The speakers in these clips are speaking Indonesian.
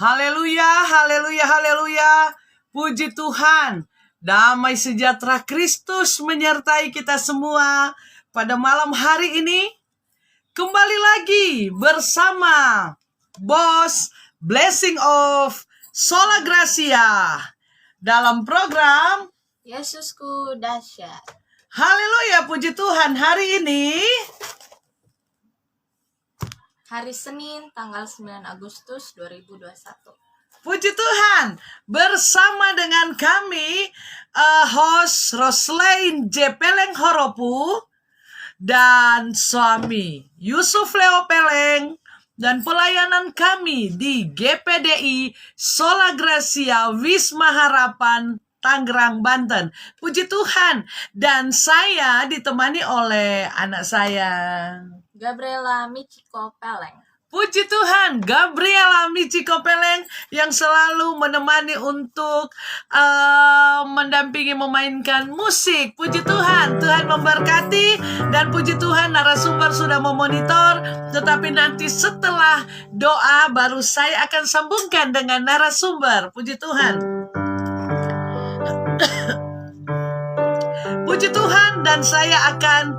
Haleluya, haleluya, haleluya. Puji Tuhan. Damai sejahtera Kristus menyertai kita semua pada malam hari ini. Kembali lagi bersama Bos Blessing of Sola Gracia dalam program Yesusku Dahsyat. Haleluya, puji Tuhan. Hari ini Hari Senin tanggal 9 Agustus 2021. puji Tuhan, bersama dengan kami host Roslain J. Peleng Horopu dan suami Yusuf Leo Peleng, dan pelayanan kami di GPDI Sola Gracia Wisma Harapan Tangerang, Banten. Puji Tuhan. Dan saya ditemani oleh anak saya Gabriela Michiko Peleng. Puji Tuhan, Gabriela Michiko Peleng yang selalu menemani untuk mendampingi memainkan musik. Puji Tuhan, Tuhan memberkati. Dan puji Tuhan, narasumber sudah memonitor. Tetapi nanti setelah doa baru saya akan sambungkan dengan narasumber. Puji Tuhan. Puji Tuhan, dan saya akan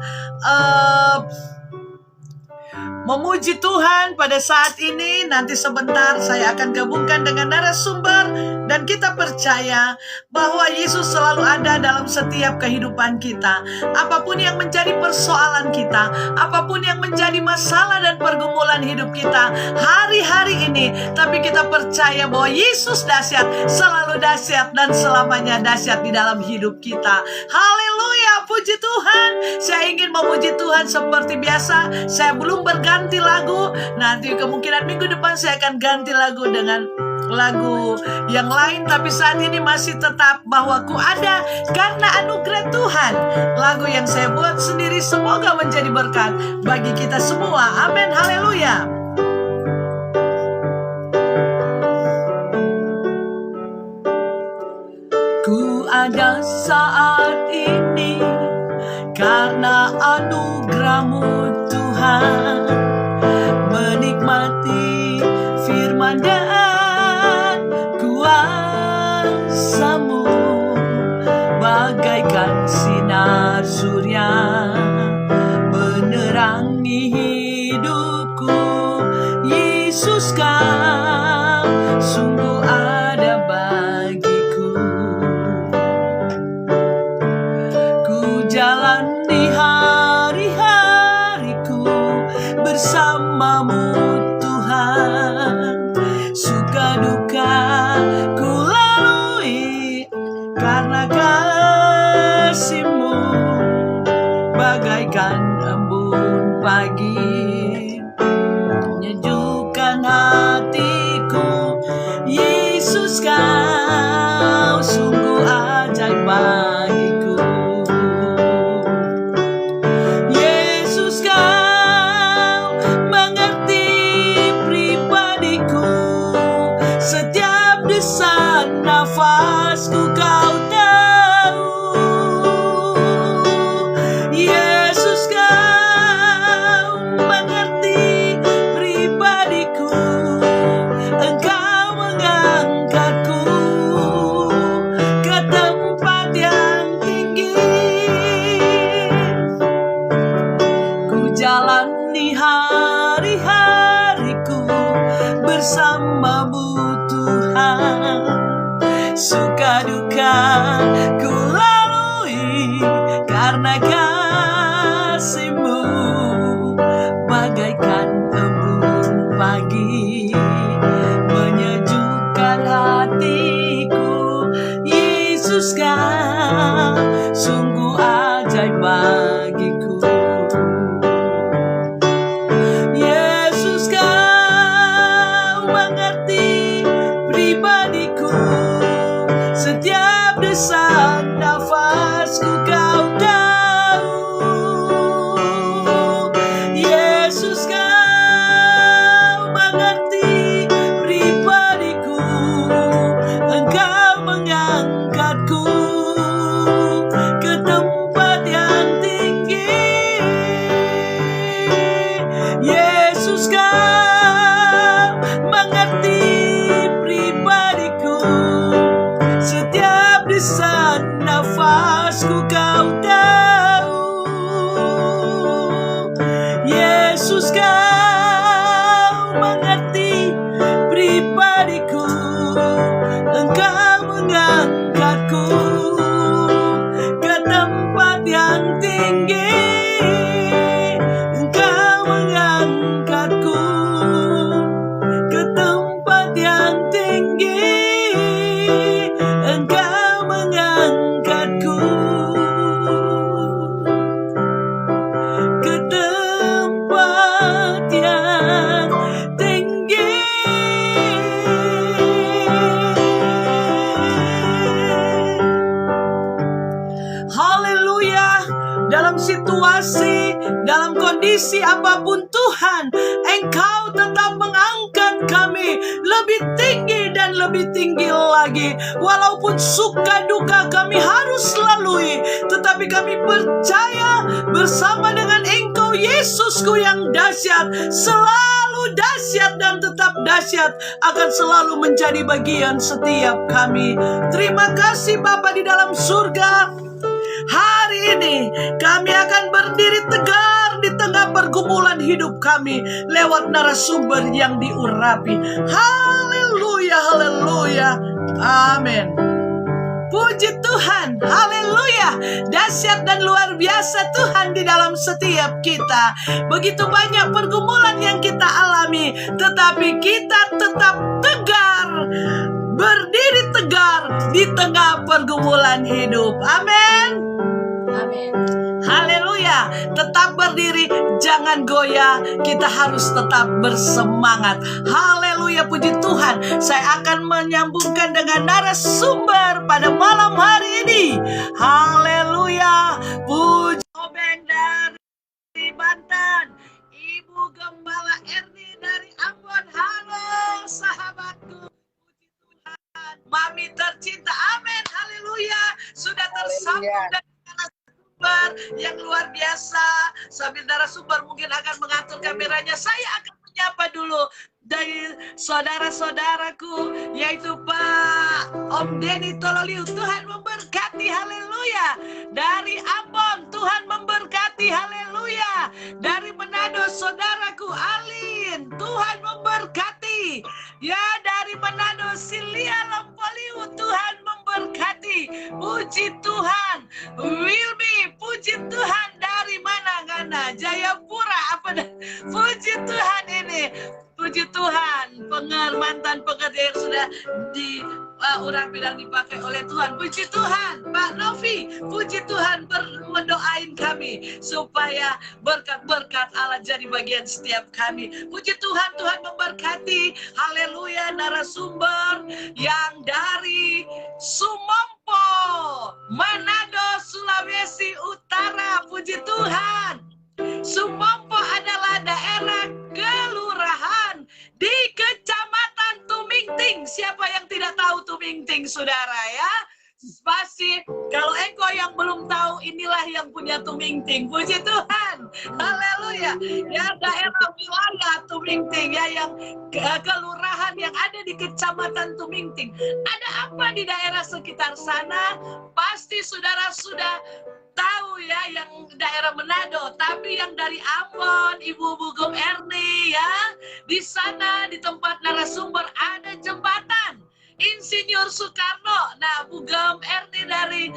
memuji Tuhan pada saat ini. Nanti sebentar saya akan gabungkan dengan narasumber. Dan kita percaya bahwa Yesus selalu ada dalam setiap kehidupan kita. Apapun yang menjadi persoalan kita, apapun yang menjadi masalah dan pergumulan hidup kita hari-hari ini, tapi kita percaya bahwa Yesus dahsyat, selalu dahsyat, dan selamanya dahsyat di dalam hidup kita. Haleluya, puji Tuhan. Saya ingin memuji Tuhan seperti biasa. Saya belum berganti lagu. Nanti kemungkinan minggu depan saya akan ganti lagu dengan lagu yang lain. Tapi saat ini masih tetap bahwa ku ada karena anugerah Tuhan. Lagu yang saya buat sendiri, semoga menjadi berkat bagi kita semua. Amin, haleluya. Ku ada saat ini karena anugerah-Mu Tuhan, menikmati firman dan kuasa-Mu bagaikan sinar surya menerangi hidupku. Yesus, Kau sungguh ada bagiku. Ku jalani hari-hariku bersama-Mu Tuhan. Suka duka ku lalui karena kasih-Mu bagaikan embun pagi, menyejukkan hatiku. Yesus, Kau sungguh ajaib bagiku. Yesus, Kau mengerti pribadiku. Setiap desahan nafasku Kau tahu. Yesus, Kau mengerti pribadiku. Engkau mengangkatku ke tempat yang tinggi. Ku jalani hari-hariku bersama-Mu Tuhan. Suka duka ku lalui karena kasih-Mu bagaikan embun pagi, menyejukkan hatiku. Yesus, Kau sungguh ajaib bagiku. Yesus, Kau mengerti pribadiku. Setiap desahan nafasku Kau tahu. Yesus, Kau mengerti pribadiku. Engkau mengangkatku ke situasi, dalam kondisi apapun Tuhan, Engkau tetap mengangkat kami lebih tinggi dan lebih tinggi lagi. Walaupun suka duka kami harus lalui, tetapi kami percaya bersama dengan Engkau Yesusku yang dahsyat, selalu dahsyat dan tetap dahsyat, akan selalu menjadi bagian setiap kami. Terima kasih Bapa di dalam surga. Hari ini kami akan berdiri tegar di tengah pergumulan hidup kami lewat narasumber yang diurapi. Haleluya, haleluya, amin. Puji Tuhan, haleluya. Dahsyat dan luar biasa Tuhan di dalam setiap kita. Begitu banyak pergumulan yang kita alami, tetapi kita tetap tegar, berdiri tegar di tengah pergumulan hidup. Amin. Amin. Haleluya. Tetap berdiri, jangan goyah. Kita harus tetap bersemangat. Haleluya, puji Tuhan. Saya akan menyambungkan dengan narasumber pada malam hari ini. Haleluya. Puji Obeng dari Banten, Ibu Gembala Erni dari Ambon. Halo sahabatku. Puji Tuhan. Mami tercinta. Amin. Haleluya. Sudah tersambung dengan yang luar biasa. Sambil narasumber mungkin akan mengatur kameranya, saya akan menyapa dulu dari saudara-saudaraku, yaitu Pak Om Denny Tololiu. Tuhan memberkati, haleluya. Dari Ambon, Tuhan memberkati, haleluya. Dari Manado, saudaraku Alin, Tuhan memberkati. Ya, dari Manado, Silia Lampoliu, Tuhan memberkati. Puji Tuhan. Wilby, puji Tuhan. Dari mana Ngana? Jayapura apa dah? Puji Tuhan ini. Puji Tuhan, mantan pekerja yang sudah di orang bilang dipakai oleh Tuhan. Puji Tuhan, Pak Novi, puji Tuhan mendoain kami supaya berkat-berkat Allah jadi bagian setiap kami. Puji Tuhan, Tuhan memberkati. Haleluya, narasumber yang dari Sumompo, Manado, Sulawesi Utara. Puji Tuhan. Sumompo adalah daerah kelurahan di Kecamatan Tumingting. Siapa yang tidak tahu Tumingting, saudara ya? Pasti kalau engkau yang belum tahu, inilah yang punya Tumingting. Puji Tuhan, haleluya. Ya, daerah wilayah Tumingting ya, yang kelurahan yang ada di Kecamatan Tumingting. Ada apa di daerah sekitar sana? Pasti saudara sudah tahu ya, yang daerah Manado, tapi yang dari Ambon, Ibu Bugum Erni ya, di sana di tempat narasumber ada jembatan Insinyur Soekarno. Nah, Bugum Erni dari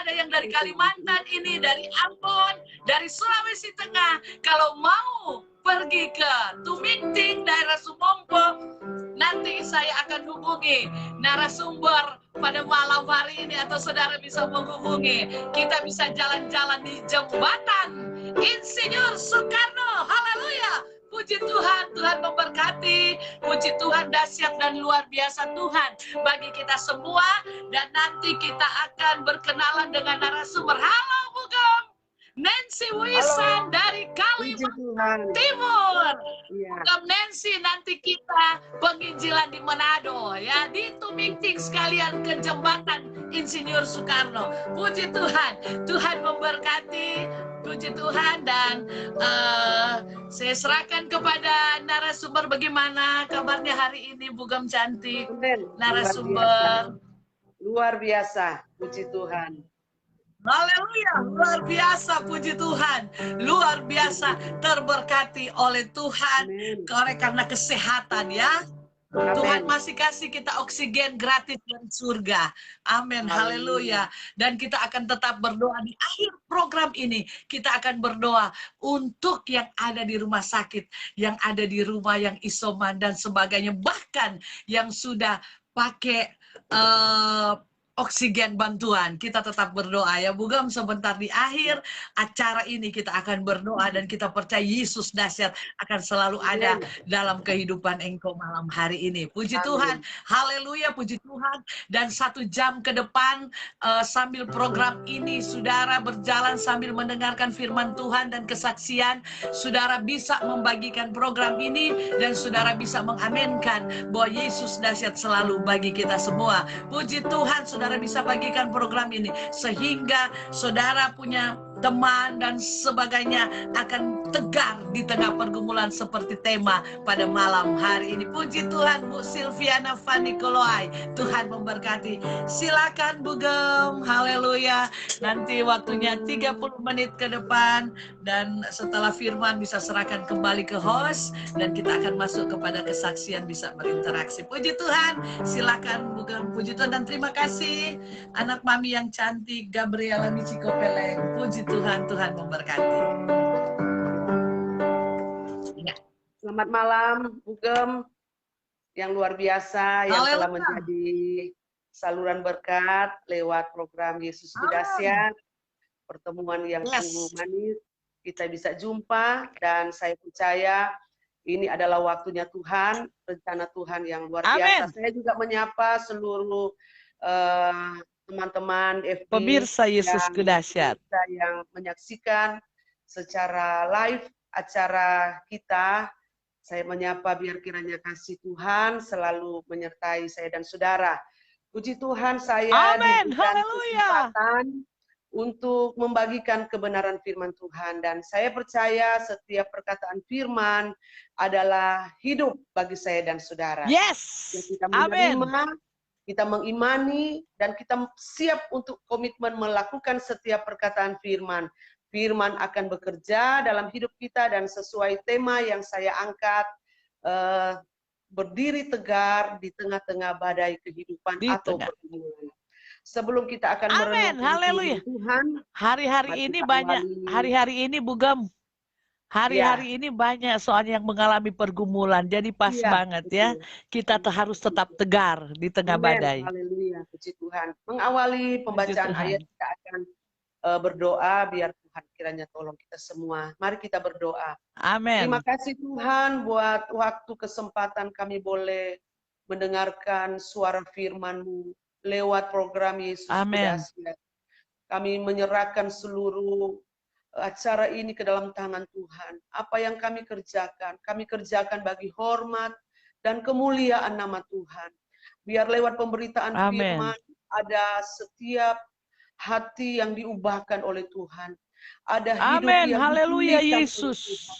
ada yang dari Kalimantan ini, dari Ambon, dari Sulawesi Tengah. Kalau mau pergi ke Tumingting, daerah Sumompo, nanti saya akan hubungi narasumber pada malam hari ini, atau saudara bisa menghubungi. Kita bisa jalan-jalan di jembatan Insinyur Soekarno. Haleluya. Puji Tuhan, Tuhan memberkati. Puji Tuhan, dahsyat dan luar biasa Tuhan bagi kita semua. Dan nanti kita akan berkenalan dengan narasumber. Halo Bugum, Nancy Wisan dari Kalimantan Timur. Iya. Bugum Nancy, nanti kita penginjilan di Manado ya, di Tumingting sekalian ke jembatan Insinyur Soekarno. Puji Tuhan, Tuhan memberkati. Puji Tuhan. Dan saya serahkan kepada narasumber. Bagaimana kabarnya hari ini, Bugum cantik? Narasumber Luar biasa, puji Tuhan. haleluya, luar biasa, puji Tuhan. Luar biasa, terberkati oleh Tuhan. Karena kesehatan ya. Tuhan masih kasih kita oksigen gratis dari surga. Amin, haleluya. Dan kita akan tetap berdoa di akhir program ini. Kita akan berdoa untuk yang ada di rumah sakit, yang ada di rumah yang isoman dan sebagainya. Bahkan yang sudah pakai oksigen bantuan. Kita tetap berdoa ya Bugam, sebentar di akhir acara ini kita akan berdoa dan kita percaya Yesus dahsyat akan selalu ada dalam kehidupan engkau malam hari ini. Puji Tuhan, haleluya, puji Tuhan. Dan 1 jam ke depan sambil program ini saudara berjalan sambil mendengarkan firman Tuhan dan kesaksian, saudara bisa membagikan program ini dan saudara bisa mengaminkan bahwa Yesus dahsyat selalu bagi kita semua. Puji Tuhan, saudara bisa bagikan program ini sehingga saudara punya teman dan sebagainya akan tegar di tengah pergumulan seperti tema pada malam hari ini. Puji Tuhan, Bu Silviana Vanikoloai, Tuhan memberkati. Silakan Bugem, haleluya. Nanti waktunya 30 menit ke depan dan setelah firman bisa serahkan kembali ke host dan kita akan masuk kepada kesaksian, bisa berinteraksi. Puji Tuhan, silakan Bugem. Puji Tuhan dan terima kasih anak mami yang cantik Gabriela Michiko Peleng. Puji Tuhan, Tuhan memberkati. Selamat malam, Bugem, yang luar biasa, yang telah menjadi saluran berkat lewat program Yesus Dahsyat, pertemuan yang sungguh manis, kita bisa jumpa, dan saya percaya ini adalah waktunya Tuhan, rencana Tuhan yang luar biasa. Saya juga menyapa seluruh teman-teman FB, pemirsa Yesus Dahsyat yang menyaksikan secara live acara kita. Saya menyapa biar kiranya kasih Tuhan selalu menyertai saya dan saudara. Puji Tuhan, saya diberikan kesempatan untuk membagikan kebenaran firman Tuhan. Dan saya percaya setiap perkataan firman adalah hidup bagi saya dan saudara. Yes, yang kita menerima, kita mengimani, dan kita siap untuk komitmen melakukan setiap perkataan firman. Firman akan bekerja dalam hidup kita dan sesuai tema yang saya angkat, berdiri tegar di tengah-tengah badai kehidupan atau pergumulan. Sebelum kita akan merenungkan Tuhan, hari-hari ini Bugem, hari-hari ini banyak soal yang mengalami pergumulan, jadi pas banget ya, kita harus tetap tegar di tengah badai. Haleluya, puji Tuhan. Mengawali pembacaan ayat, kita akan berdoa biar Tuhan kiranya tolong kita semua. Mari kita berdoa. Amin. Terima kasih Tuhan buat waktu kesempatan kami boleh mendengarkan suara firman-Mu lewat program Yesus Dahsyat. Kami menyerahkan seluruh acara ini ke dalam tangan Tuhan. Apa yang kami kerjakan bagi hormat dan kemuliaan nama Tuhan. Biar lewat pemberitaan firman ada setiap hati yang diubahkan oleh Tuhan. Ada hidup yang haleluya Yesus.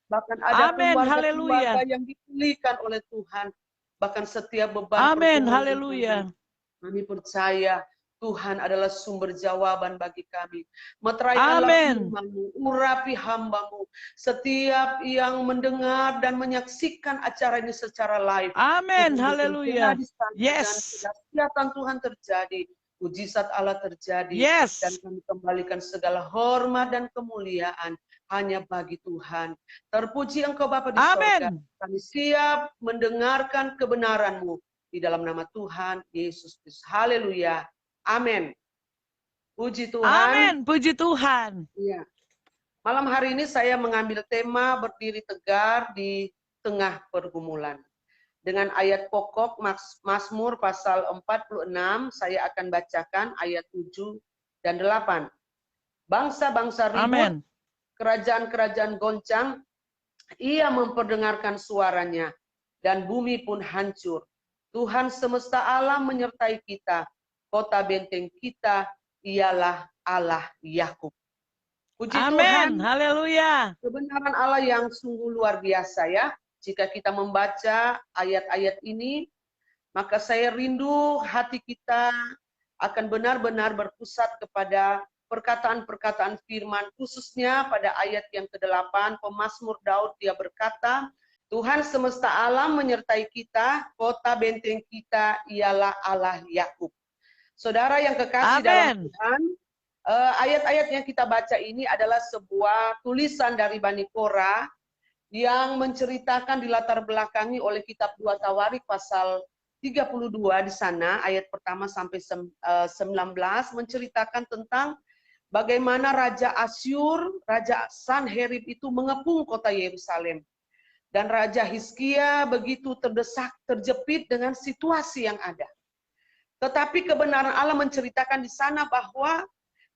Bahkan ada keluarga yang dipulihkan oleh Tuhan. Bahkan setiap beban. Haleluya. Kami percaya Tuhan adalah sumber jawaban bagi kami. Meteraikanlah firman-Mu, urapi hamba-Mu. Setiap yang mendengar dan menyaksikan acara ini secara live. Haleluya. Yes. Kelihatan Tuhan terjadi. Mujizat Allah terjadi, dan kami kembalikan segala hormat dan kemuliaan hanya bagi Tuhan. Terpuji Engkau Bapa di surga. Kami siap mendengarkan kebenaran-Mu di dalam nama Tuhan Yesus Kristus. Haleluya. Amin. Puji Tuhan. Puji Tuhan. Ya. Malam hari ini saya mengambil tema berdiri tegar di tengah pergumulan. Dengan ayat pokok Mazmur pasal 46, saya akan bacakan ayat 7 dan 8. Bangsa-bangsa ribut, kerajaan-kerajaan goncang, ia memperdengarkan suaranya, dan bumi pun hancur. Tuhan semesta alam menyertai kita, kota benteng kita ialah Allah Yakub. Puji Tuhan, haleluya. Kebenaran Allah yang sungguh luar biasa ya. Jika kita membaca ayat-ayat ini, maka saya rindu hati kita akan benar-benar berpusat kepada perkataan-perkataan firman, khususnya pada ayat yang ke-8, pemazmur Daud, dia berkata, Tuhan semesta alam menyertai kita, kota benteng kita ialah Allah Yakub. Saudara yang kekasih dalam Tuhan, ayat-ayat yang kita baca ini adalah sebuah tulisan dari Bani Korah, yang menceritakan dilatar belakangi oleh kitab 2 Tawarik pasal 32 di sana, ayat pertama sampai 19 menceritakan tentang bagaimana Raja Asyur, Raja Sanherib itu mengepung kota Yerusalem. Dan Raja Hizkia begitu terdesak, terjepit dengan situasi yang ada. Tetapi kebenaran Allah menceritakan di sana bahwa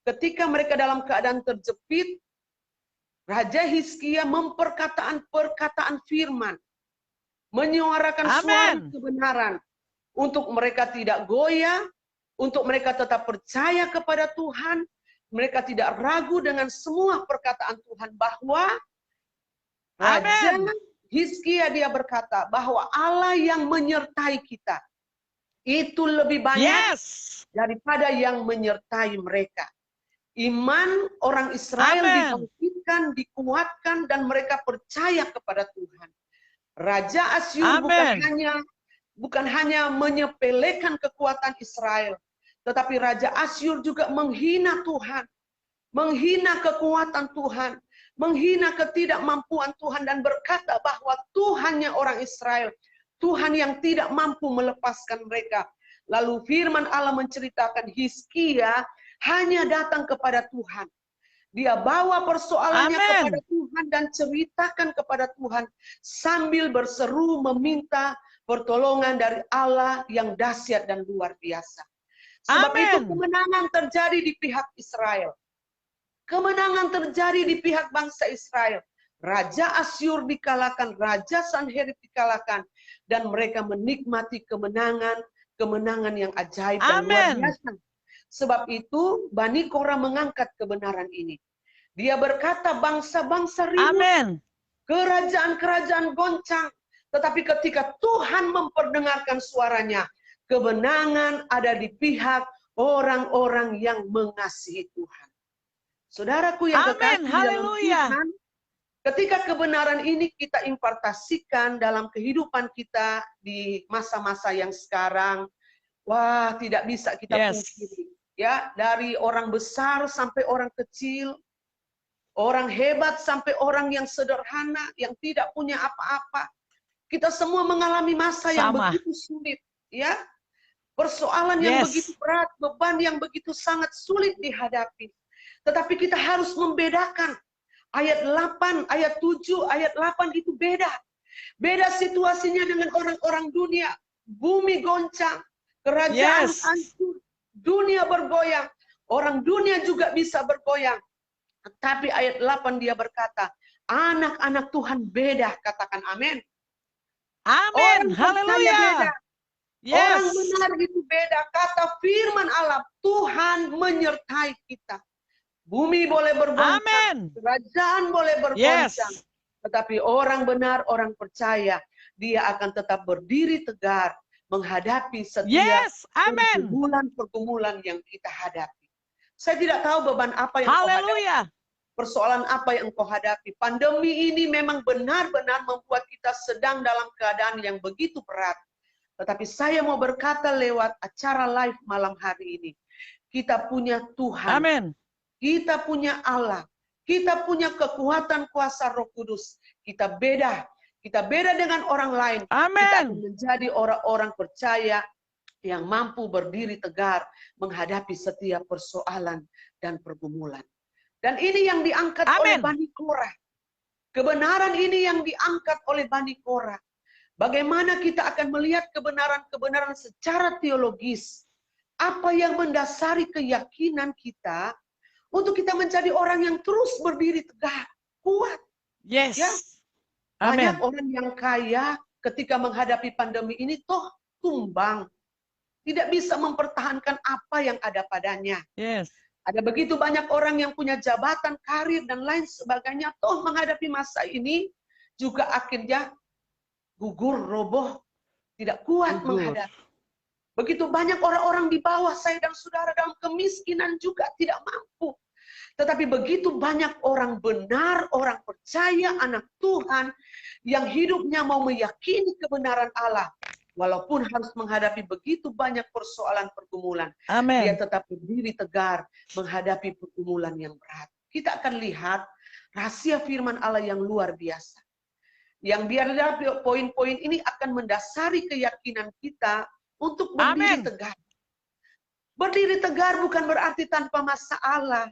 ketika mereka dalam keadaan terjepit, Raja Hizkia perkataan firman, menyuarakan suara kebenaran untuk mereka tidak goyah, untuk mereka tetap percaya kepada Tuhan, mereka tidak ragu dengan semua perkataan Tuhan bahwa Raja Hizkia dia berkata bahwa Allah yang menyertai kita itu lebih banyak daripada yang menyertai mereka. Iman orang Israel dibangkitkan, dikuatkan, dan mereka percaya kepada Tuhan. Raja Asyur bukan hanya menyepelekan kekuatan Israel, tetapi Raja Asyur juga menghina Tuhan, menghina kekuatan Tuhan, menghina ketidakmampuan Tuhan, dan berkata bahwa Tuhannya orang Israel, Tuhan yang tidak mampu melepaskan mereka. Lalu firman Allah menceritakan Hizkia hanya datang kepada Tuhan. Dia bawa persoalannya kepada Tuhan dan ceritakan kepada Tuhan sambil berseru meminta pertolongan dari Allah yang dahsyat dan luar biasa. Sebab itu kemenangan terjadi di pihak Israel. Kemenangan terjadi di pihak bangsa Israel. Raja Asyur dikalahkan, Raja Sanherib dikalahkan, dan mereka menikmati kemenangan yang ajaib dan luar biasa. Sebab itu Bani Korah mengangkat kebenaran ini. Dia berkata bangsa-bangsa ribut, kerajaan-kerajaan goncang, tetapi ketika Tuhan memperdengarkan suaranya, kemenangan ada di pihak orang-orang yang mengasihi Tuhan. Saudaraku yang kekasih dalam Tuhan, ketika kebenaran ini kita impartasikan dalam kehidupan kita di masa-masa yang sekarang, wah, tidak bisa kita pungkiri. Ya, dari orang besar sampai orang kecil, orang hebat sampai orang yang sederhana, yang tidak punya apa-apa. Kita semua mengalami masa yang begitu sulit, ya. Persoalan yang begitu berat, beban yang begitu sangat sulit dihadapi. Tetapi kita harus membedakan. Ayat 8, ayat 7, ayat 8 itu beda. Beda situasinya dengan orang-orang dunia. Bumi goncang, kerajaan hancur, dunia bergoyang. Orang dunia juga bisa bergoyang. Tapi ayat 8 dia berkata, anak-anak Tuhan beda, katakan amin. Amin, haleluya. Orang benar itu beda. Kata firman Allah, Tuhan menyertai kita. Bumi boleh bergoncang, kerajaan boleh bergoncang. Tetapi orang benar, orang percaya, dia akan tetap berdiri tegar menghadapi setiap pergumulan yang kita hadapi. Saya tidak tahu beban apa yang kau hadapi. Persoalan apa yang kau hadapi. Pandemi ini memang benar-benar membuat kita sedang dalam keadaan yang begitu berat. Tetapi saya mau berkata lewat acara live malam hari ini. Kita punya Tuhan. Kita punya Allah. Kita punya kekuatan kuasa Roh Kudus. Kita beda. Kita beda dengan orang lain. Kita akan menjadi orang-orang percaya yang mampu berdiri tegar menghadapi setiap persoalan dan pergumulan. Dan ini yang diangkat oleh Bani Korah. Kebenaran ini yang diangkat oleh Bani Korah. Bagaimana kita akan melihat kebenaran-kebenaran secara teologis. Apa yang mendasari keyakinan kita untuk kita menjadi orang yang terus berdiri tegak, kuat. Ya? Banyak orang yang kaya ketika menghadapi pandemi ini toh tumbang. Tidak bisa mempertahankan apa yang ada padanya. Ada begitu banyak orang yang punya jabatan, karir, dan lain sebagainya. Toh menghadapi masa ini juga akhirnya gugur, roboh, tidak kuat menghadapi. Begitu banyak orang-orang di bawah saya dan saudara dalam kemiskinan juga tidak mampu. Tetapi begitu banyak orang benar, orang percaya, anak Tuhan, yang hidupnya mau meyakini kebenaran Allah. Walaupun harus menghadapi begitu banyak persoalan pergumulan. Dia tetap berdiri tegar menghadapi pergumulan yang berat. Kita akan lihat rahasia firman Allah yang luar biasa. yang biar poin-poin ini akan mendasari keyakinan kita untuk berdiri Amin. tegar. Berdiri tegar bukan berarti tanpa masalah,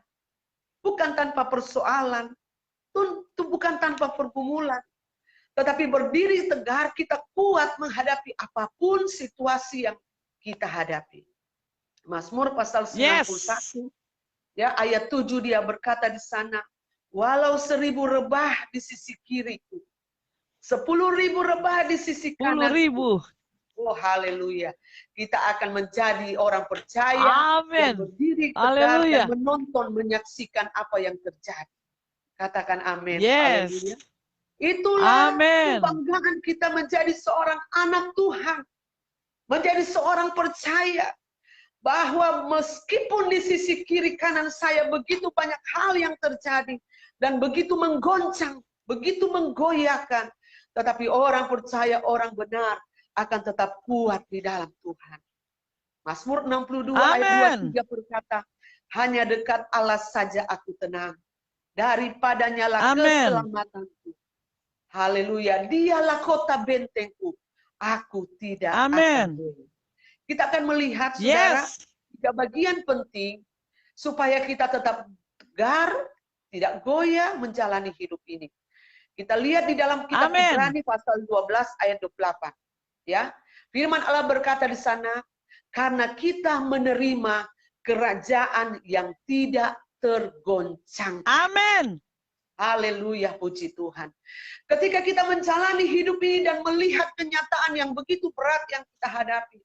bukan tanpa persoalan, bukan tanpa pergumulan. Tetapi berdiri tegar kita kuat menghadapi apapun situasi yang kita hadapi. Mazmur pasal 91, ya ayat 7 dia berkata di sana, walau 1000 rebah di sisi kiriku, 10.000 rebah di sisi kanan. 10.000. Oh haleluya. Kita akan menjadi orang percaya yang Amin. berdiri tegar Haleluya. dan menonton, menyaksikan apa yang terjadi. Katakan amin. Yes. Haleluya. Itulah Amin. kebanggaan kita menjadi seorang anak Tuhan. Menjadi seorang percaya. Bahwa meskipun di sisi kiri kanan saya begitu banyak hal yang terjadi. Dan begitu menggoncang, begitu menggoyahkan. Tetapi orang percaya, orang benar akan tetap kuat di dalam Tuhan. Mazmur 62 ayat 23 berkata, hanya dekat Allah saja aku tenang. Daripadanya lah keselamatanku. Haleluya. Dialah kota bentengku. Aku tidak akan goyah. Kita akan melihat, saudara, tiga bagian penting supaya kita tetap tegar, tidak goyah menjalani hidup ini. Kita lihat di dalam kitab Ibrani pasal 12 ayat 28. Ya, firman Allah berkata di sana, karena kita menerima kerajaan yang tidak tergoncang. Amin. Haleluya, puji Tuhan. Ketika kita menjalani hidup ini dan melihat kenyataan yang begitu berat yang kita hadapi,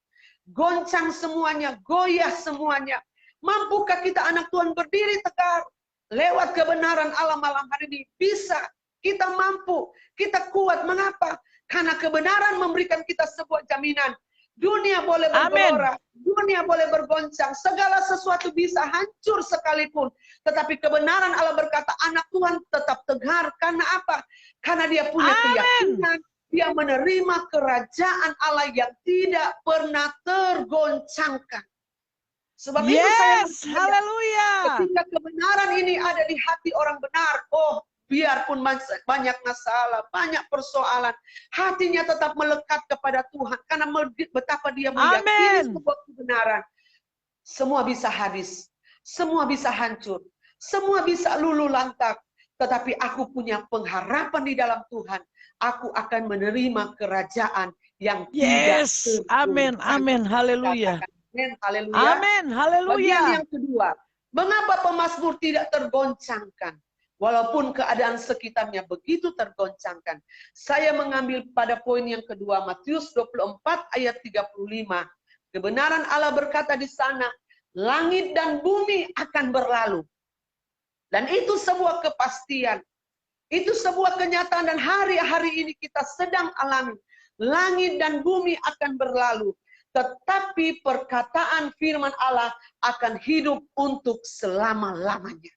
goncang semuanya, goyah semuanya, mampukah kita anak Tuhan berdiri tegar lewat kebenaran Allah malam hari ini? Bisa, kita mampu, kita kuat. Mengapa? Karena kebenaran memberikan kita sebuah jaminan. Dunia boleh bergelora, dunia boleh bergoncang, segala sesuatu bisa hancur sekalipun. Tetapi kebenaran Allah berkata, anak Tuhan tetap tegar. Karena apa? Karena dia punya keyakinan, dia menerima kerajaan Allah yang tidak pernah tergoncangkan. Sebab itu saya haleluya. Ketika kebenaran ini ada di hati orang benar, oh, biarpun banyak masalah, banyak persoalan, hatinya tetap melekat kepada Tuhan. Karena betapa dia meyakini sebuah kebenaran. Semua bisa habis, semua bisa hancur, semua bisa luluh lantak. Tetapi aku punya pengharapan di dalam Tuhan. Aku akan menerima kerajaan yang tidak tergoncangkan. Amin, amin, haleluya. Amin, haleluya. Amin, haleluya. Bagian yang kedua, mengapa pemazmur tidak tergoncangkan? Walaupun keadaan sekitarnya begitu tergoncangkan. Saya mengambil pada poin yang kedua, Matius 24 ayat 35. Kebenaran Allah berkata di sana, langit dan bumi akan berlalu. Dan itu sebuah kepastian. Itu sebuah kenyataan dan hari-hari ini kita sedang alami. Langit dan bumi akan berlalu. Tetapi perkataan firman Allah akan hidup untuk selama-lamanya.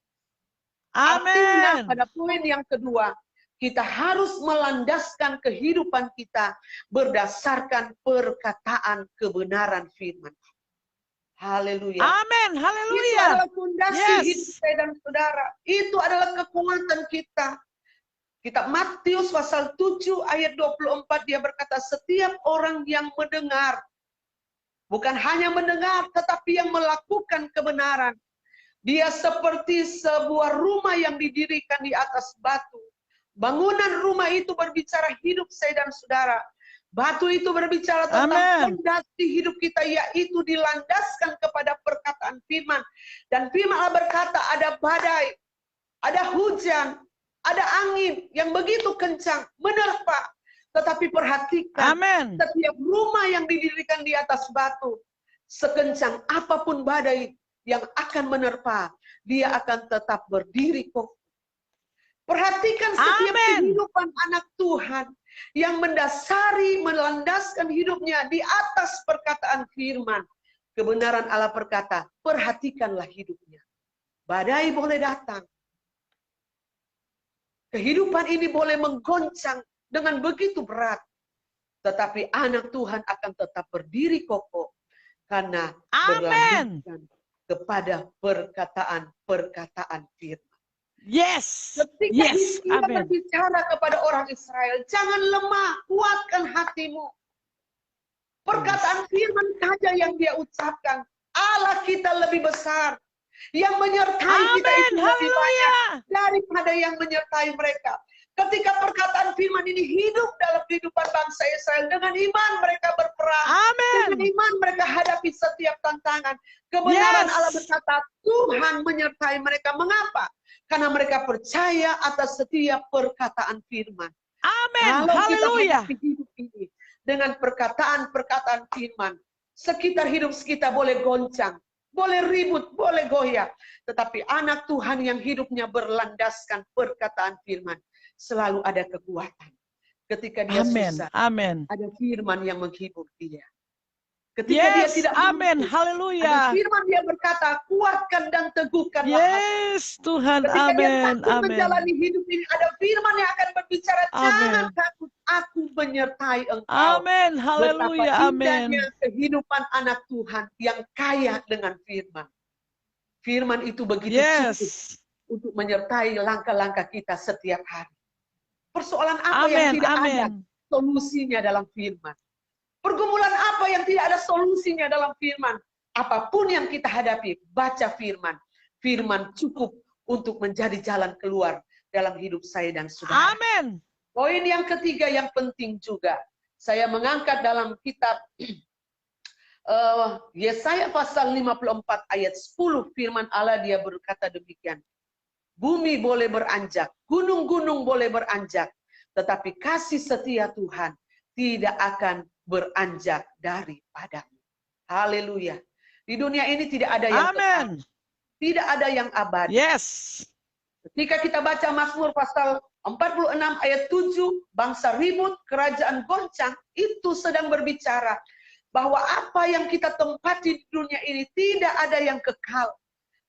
Artinya pada poin yang kedua, kita harus melandaskan kehidupan kita berdasarkan perkataan kebenaran firman. Haleluya. Amin, haleluya. Itu adalah fondasi hidup saya dan saudara. Itu adalah kekuatan kita. Kitab Matius pasal 7 ayat 24 dia berkata, setiap orang yang mendengar, bukan hanya mendengar, tetapi yang melakukan kebenaran. Dia seperti sebuah rumah yang didirikan di atas batu. Bangunan rumah itu berbicara hidup saya dan saudara. Batu itu berbicara tentang fondasi hidup kita, yaitu dilandaskan kepada perkataan firman. Dan firman Allah berkata ada badai, ada hujan, ada angin yang begitu kencang menerpa. Tetapi perhatikan, setiap rumah yang didirikan di atas batu, sekencang apapun badai yang akan menerpa, dia akan tetap berdiri kokoh. Perhatikan setiap kehidupan anak Tuhan yang mendasari, melandaskan hidupnya di atas perkataan firman. Kebenaran Allah berkata, perhatikanlah hidupnya. Badai boleh datang. Kehidupan ini boleh menggoncang dengan begitu berat. Tetapi anak Tuhan akan tetap berdiri kokoh. Karena berlandaskan kepada perkataan-perkataan firman. Yes. Ketika Yes. dia Amin. berbicara kepada orang Israel, jangan lemah, kuatkan hatimu. Perkataan firman saja yang dia ucapkan. Allah kita lebih besar. Yang menyertai kita Amin. itu lebih banyak Haleluya. daripada yang menyertai mereka. Ketika perkataan firman ini hidup dalam kehidupan bangsa Israel, dengan iman mereka berperang. Dengan Amin. iman mereka hadapi setiap tantangan. Kebenaran Yes. Allah berkata, Tuhan menyertai mereka. Mengapa? Karena mereka percaya atas setiap perkataan firman. Amin. Kalau kita Haleluya. hadapi hidup ini dengan perkataan-perkataan firman, sekitar hidup kita boleh goncang, boleh ribut, boleh goyah. Tetapi anak Tuhan yang hidupnya berlandaskan perkataan firman, selalu ada kekuatan. Ketika dia Amin. susah, Amin. ada firman yang menghibur dia. Ketika dia Yes. tidak Amin. mampu, ada Haleluya. firman dia berkata, kuatkan dan teguhkanlah hati. Yes, Tuhan. Ketika dia Amin. takut Amin. menjalani hidup ini, ada firman yang akan berbicara, jangan Amin. takut, aku menyertai engkau. Amin. Betapa Haleluya. Amin. indahnya kehidupan anak Tuhan yang kaya dengan firman. Firman itu begitu cukup Yes. untuk menyertai langkah-langkah kita setiap hari. Persoalan apa yang Amin. tidak ada Amin. solusinya dalam firman? Pergumulan apa yang tidak ada solusinya dalam firman? Apapun yang kita hadapi, baca firman. Firman cukup untuk menjadi jalan keluar dalam hidup saya dan saudara. Amin. Poin yang ketiga yang penting juga, saya mengangkat dalam kitab Yesaya pasal 54 ayat 10, firman Allah dia berkata demikian. Bumi boleh beranjak, gunung-gunung boleh beranjak, tetapi kasih setia Tuhan tidak akan beranjak daripadamu. Haleluya. Di dunia ini tidak ada yang kekal, Amin. tidak ada yang abadi. Yes. Ketika kita baca Mazmur pasal 46 ayat 7, bangsa ribut, kerajaan goncang, itu sedang berbicara bahwa apa yang kita tempati di dunia ini tidak ada yang kekal,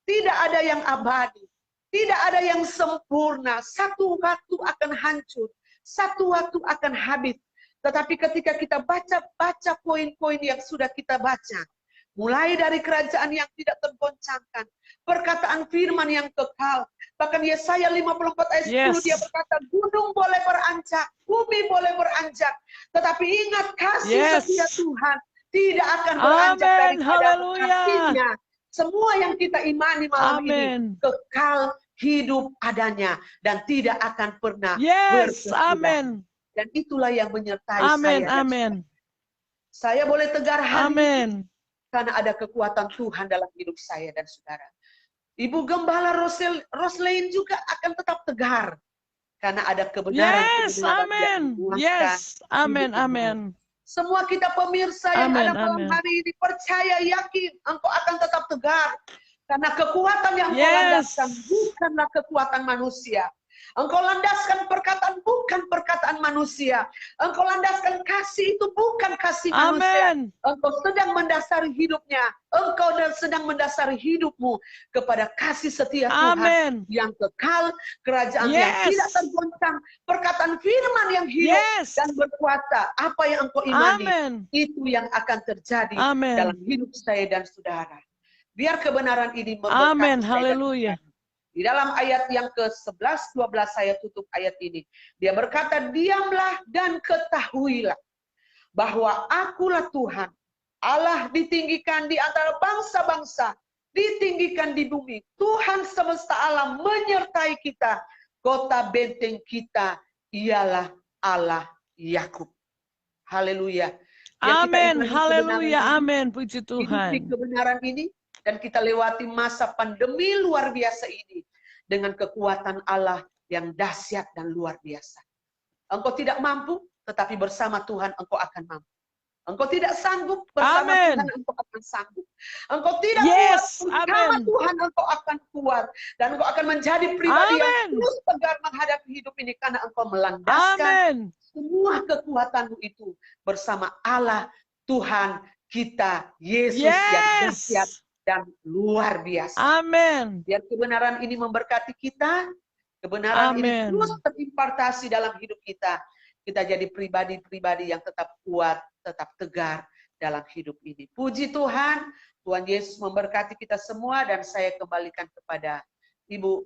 tidak ada yang abadi, tidak ada yang sempurna. Satu waktu akan hancur, satu waktu akan habis. Tetapi ketika kita baca poin-poin yang sudah kita baca, mulai dari kerajaan yang tidak tergoncangkan, perkataan firman yang kekal. Bahkan Yesaya 54 ayat 10 dia berkata, gunung boleh beranjak, bumi boleh beranjak. Tetapi ingat kasih setia Tuhan tidak akan beranjak daripada kasihnya. Semua yang kita imani malam ini kekal hidup adanya dan tidak akan pernah berkesudahan. Dan itulah yang menyertai saya. Amin. Saya boleh tegar hari Amin. karena ada kekuatan Tuhan dalam hidup saya dan saudara. Ibu Gembala Roslain juga akan tetap tegar karena ada kebenaran. Amin. Yes. Amin. Amin. Semua kita pemirsa yang ada malam hari ini percaya, yakin engkau akan tetap tegar karena kekuatan yang engkau landaskan bukanlah kekuatan manusia. Engkau landaskan perkataan bukan perkataan manusia. Engkau landaskan kasih itu bukan kasih manusia. Engkau sedang mendasari hidupnya. Engkau sedang mendasari hidupmu kepada kasih setia Tuhan yang kekal, kerajaan yang tidak tergoncang, perkataan firman yang hidup dan berkuasa. Apa yang engkau imani, itu yang akan terjadi dalam hidup saya dan saudara. Biar kebenaran ini memberkati. Amin. Haleluya. Di dalam ayat yang ke-11, 12 saya tutup ayat ini. Dia berkata, diamlah dan ketahuilah bahwa akulah Tuhan. Allah ditinggikan di antara bangsa-bangsa, ditinggikan di bumi. Tuhan semesta alam menyertai kita. Kota benteng kita ialah Allah Yakub. Haleluya. Amin. Haleluya. Amin. Puji Tuhan. Hidupi kebenaran ini. Dan kita lewati masa pandemi luar biasa ini dengan kekuatan Allah yang dahsyat dan luar biasa. Engkau tidak mampu, tetapi bersama Tuhan engkau akan mampu. Engkau tidak sanggup, bersama Tuhan engkau akan sanggup. Engkau tidak kuat, bersama Tuhan engkau akan kuat. Dan engkau akan menjadi pribadi yang terus tegar menghadapi hidup ini karena engkau melandaskan semua kekuatanmu itu bersama Allah, Tuhan kita, Yesus yang dahsyat dan luar biasa. Amin. Biar kebenaran ini memberkati kita, kebenaran ini terus terimpartasi dalam hidup kita. Kita jadi pribadi-pribadi yang tetap kuat, tetap tegar dalam hidup ini. Puji Tuhan, Tuhan Yesus memberkati kita semua dan saya kembalikan kepada Ibu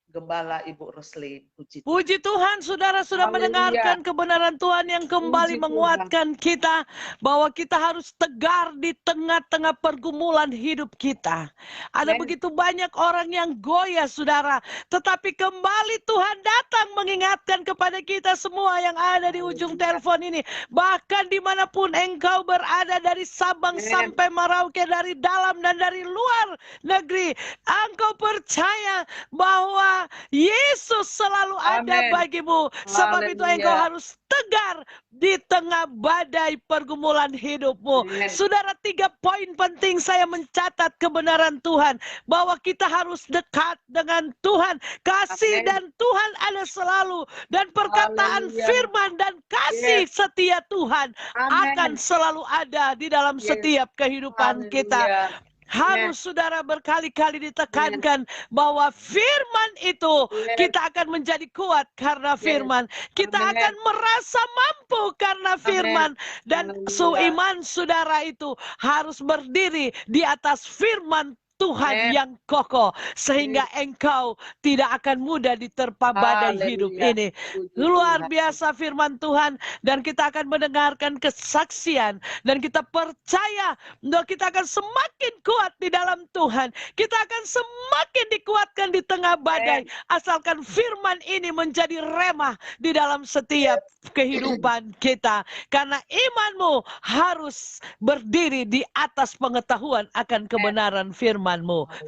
Gembala Ibu Roslin. Puji Tuhan. Puji Tuhan, saudara sudah Haleluya. mendengarkan kebenaran Tuhan yang kembali Puji menguatkan kita bahwa kita harus tegar di tengah-tengah pergumulan hidup kita. Ada Amen. begitu banyak orang yang goyah, saudara, tetapi kembali Tuhan datang mengingatkan kepada kita semua yang ada di ujung telepon ini, bahkan dimanapun engkau berada, dari Sabang Amen. sampai Merauke, dari dalam dan dari luar negeri, engkau percaya bahwa Yesus selalu ada Amen. bagimu. Sebab itu engkau Haleluya. harus tegar di tengah badai pergumulan hidupmu. Amen. Saudara, 3 poin penting saya mencatat kebenaran Tuhan. Bahwa kita harus dekat dengan Tuhan. Kasih Amen. dan Tuhan ada selalu. Dan perkataan Haleluya. firman dan kasih Yes. setia Tuhan akan Amen. selalu ada di dalam Yes. setiap kehidupan kita. Haleluya. Harus saudara berkali-kali ditekankan bahwa firman itu Yes. kita akan menjadi kuat karena Yes. firman. Kita Amen. akan merasa mampu karena firman. Dan Haleluya. iman saudara itu harus berdiri di atas firman Tuhan Amen. yang kokoh. Sehingga engkau tidak akan mudah diterpa badai hidup Haleluya. ini. Puji Luar Tuhan. biasa firman Tuhan. Dan kita akan mendengarkan kesaksian. Dan kita percaya bahwa kita akan semakin kuat di dalam Tuhan. Kita akan semakin dikuatkan di tengah badai. Asalkan firman ini menjadi remah di dalam setiap kehidupan kita. Karena imanmu harus berdiri di atas pengetahuan akan kebenaran firmanmu.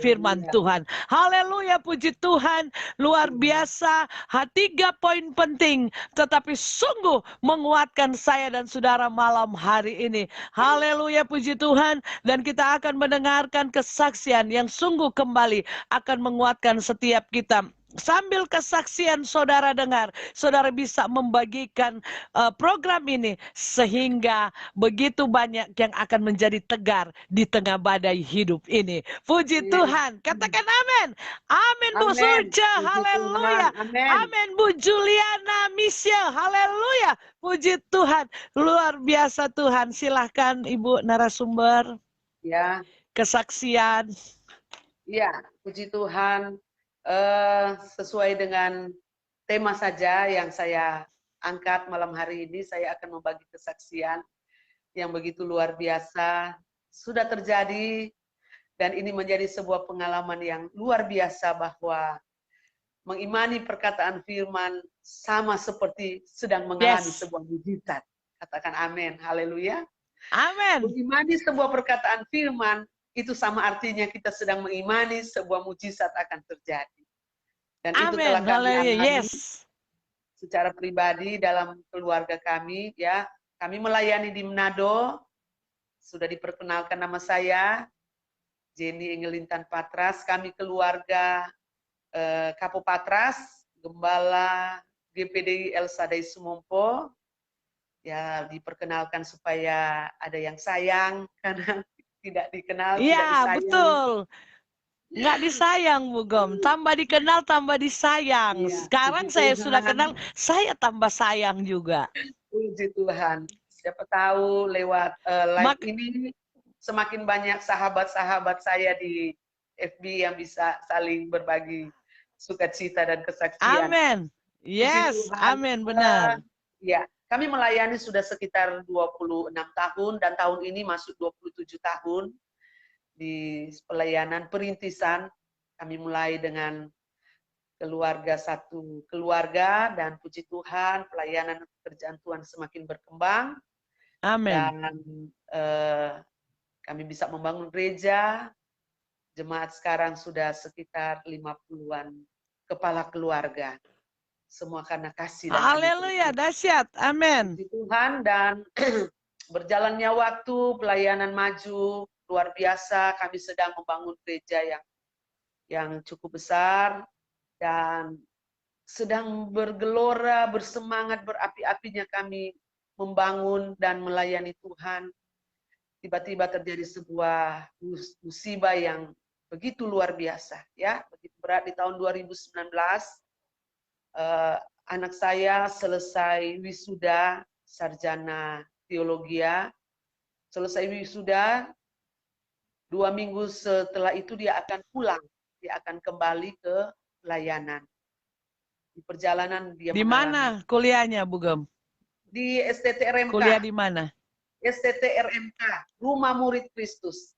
Firman Tuhan. Haleluya, puji Tuhan. Luar biasa. 3 poin penting. Tetapi sungguh menguatkan saya dan saudara malam hari ini. Haleluya, puji Tuhan. Dan kita akan mendengarkan kesaksian yang sungguh kembali akan menguatkan setiap kita. Sambil kesaksian saudara dengar, saudara bisa membagikan program ini sehingga begitu banyak yang akan menjadi tegar di tengah badai hidup ini. Puji Amen. Tuhan. Katakan amin. Amin Bu Amen. Surja. Puji Haleluya. Tuhan. Amen. Amin Bu Juliana Michelle. Haleluya. Puji Tuhan. Luar biasa Tuhan. Silahkan Ibu narasumber. Ya, Kesaksian. ya, puji Tuhan. Sesuai dengan tema saja yang saya angkat malam hari ini, saya akan membagi kesaksian yang begitu luar biasa sudah terjadi, dan ini menjadi sebuah pengalaman yang luar biasa bahwa mengimani perkataan firman sama seperti sedang mengalami sebuah mujizat. Katakan amin, haleluya. Amin. Mengimani sebuah perkataan firman itu sama artinya kita sedang mengimani sebuah mujizat akan terjadi. Dan itu telah kami alami secara pribadi dalam keluarga kami. Ya, kami melayani di Manado. Sudah diperkenalkan nama saya, Jenny Engelintan Patras. Kami keluarga Kapo Patras, Gembala GPDI El Sadai Sumompo. Ya, diperkenalkan supaya ada yang sayang karena tidak dikenal, tidak disayang. Iya, betul. Nggak disayang, Bu Gom. Tambah dikenal, tambah disayang. Iya, Sekarang puji saya Tuhan. sudah kenal, saya tambah sayang juga. Puji Tuhan. Siapa tahu lewat live ini semakin banyak sahabat-sahabat saya di FB yang bisa saling berbagi sukacita dan kesaksian. Amin. Yes, amin, benar. Ya, kami melayani sudah sekitar 26 tahun dan tahun ini masuk 27 tahun di pelayanan perintisan. Kami mulai dengan satu keluarga, dan puji Tuhan pelayanan pekerjaan Tuhan semakin berkembang. Amin. Dan kami bisa membangun gereja. Jemaat sekarang sudah sekitar 50-an kepala keluarga. Semua karena kasih dan haleluya, dahsyat. Amin. puji Tuhan. Dan berjalannya waktu, pelayanan maju luar biasa. Kami sedang membangun gereja yang cukup besar dan sedang bergelora, bersemangat, berapi-apinya kami membangun dan melayani Tuhan. Tiba-tiba terjadi sebuah musibah yang begitu luar biasa, ya, begitu berat. Di tahun 2019 anak saya selesai wisuda sarjana teologi. Selesai wisuda, 2 minggu setelah itu dia akan pulang, dia akan kembali ke pelayanan. Di perjalanan dia Di mengalami. mana kuliahnya, Bugem? Di STT Kuliah RMK, di mana? STT RMK, Rumah Murid Kristus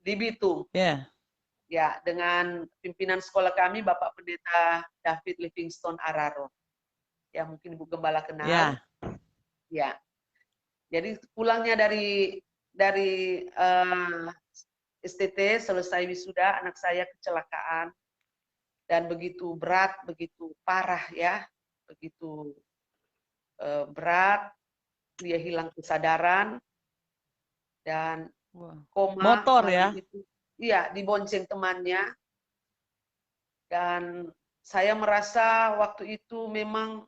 di Bitung. Ya. Ya, dengan pimpinan sekolah kami Bapak Pendeta David Livingstone Araro. Ya, mungkin Ibu Gembala kenal. Ya. Ya. Jadi pulangnya dari STT selesai wisuda, anak saya kecelakaan dan begitu berat, begitu parah ya, begitu berat, dia hilang kesadaran dan Wah. koma. Motor malam ya? itu. Iya, dibonceng temannya. Dan saya merasa waktu itu memang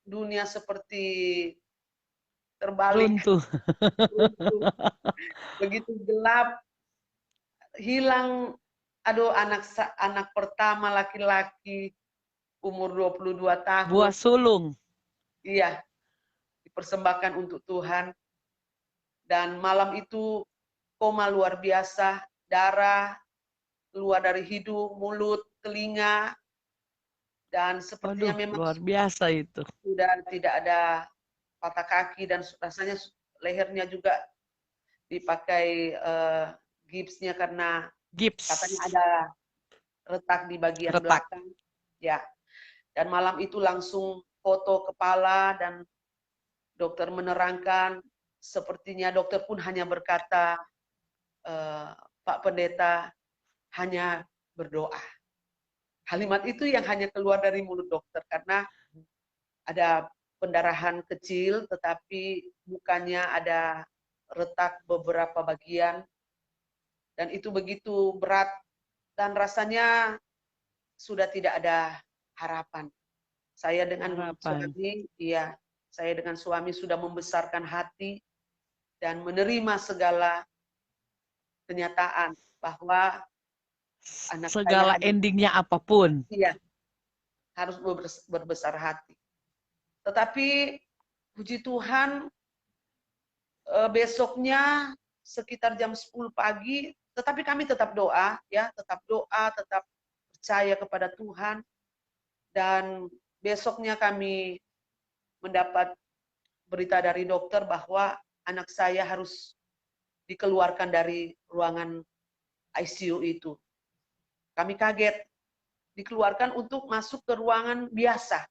dunia seperti terbalik, Runtuh. runtuh, begitu gelap, hilang. Aduh, anak pertama laki-laki umur 22 tahun. Buah sulung. Iya, dipersembahkan untuk Tuhan. Dan malam itu koma luar biasa, darah keluar dari hidung, mulut, telinga, dan sepertinya Waduh, memang luar biasa itu. sudah tidak ada patah kaki dan rasanya lehernya juga dipakai gipsnya karena Gips. katanya ada retak di bagian Retak. belakang. Ya. Dan malam itu langsung foto kepala dan dokter menerangkan, sepertinya dokter pun hanya berkata, Pak Pendeta hanya berdoa. Kalimat itu yang hanya keluar dari mulut dokter karena ada pendarahan kecil tetapi bukannya ada retak beberapa bagian dan itu begitu berat dan rasanya sudah tidak ada harapan. Saya dengan suami, iya, saya dengan suami sudah membesarkan hati dan menerima segala kenyataan bahwa anak segala saya endingnya apapun. iya, harus berbesar hati. Tetapi puji Tuhan besoknya sekitar jam 10 pagi, tetapi kami tetap doa, ya, tetap doa, tetap percaya kepada Tuhan. Dan besoknya kami mendapat berita dari dokter bahwa anak saya harus dikeluarkan dari ruangan ICU itu. Kami kaget, dikeluarkan untuk masuk ke ruangan biasa.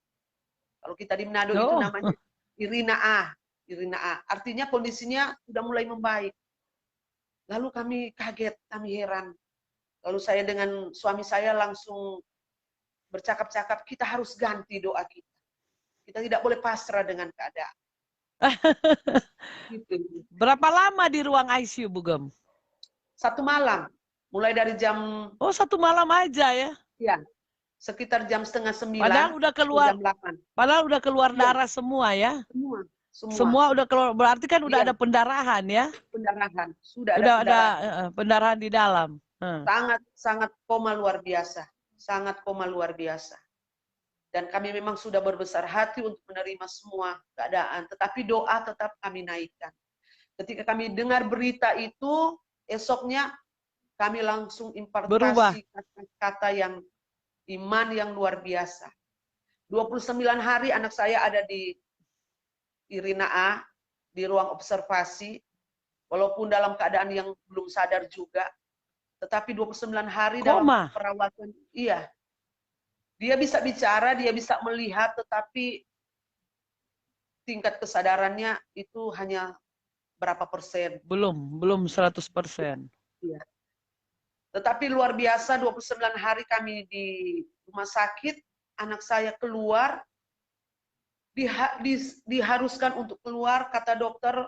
Kalau kita di Manado itu namanya Irina A. Irina A. Artinya kondisinya sudah mulai membaik. Lalu kami kaget, kami heran. Lalu saya dengan suami saya langsung bercakap-cakap, kita harus ganti doa kita. Kita tidak boleh pasrah dengan keadaan. Gitu. Berapa lama di ruang ICU, Bugem? 1 malam. Mulai dari jam... Oh, 1 malam aja ya? Ya, sekitar jam 8:30. Padahal udah keluar, jam 8. padahal udah keluar Iya. darah semua ya? Semua. Semua udah keluar, berarti kan udah Iya. ada pendarahan ya? Pendarahan. Sudah Udah ada pendarahan. ada pendarahan di dalam. Sangat koma luar biasa. Sangat koma luar biasa. Dan kami memang sudah berbesar hati untuk menerima semua keadaan. Tetapi doa tetap kami naikkan. Ketika kami dengar berita itu, esoknya kami langsung impartasi kata-kata yang iman yang luar biasa. 29 hari anak saya ada di Irina A, di ruang observasi, walaupun dalam keadaan yang belum sadar juga, tetapi 29 hari dalam perawatan, iya. Dia bisa bicara, dia bisa melihat, tetapi tingkat kesadarannya itu hanya berapa persen. Belum 100%. Iya. Tetapi luar biasa, 29 hari kami di rumah sakit, anak saya keluar, diharuskan untuk keluar, kata dokter,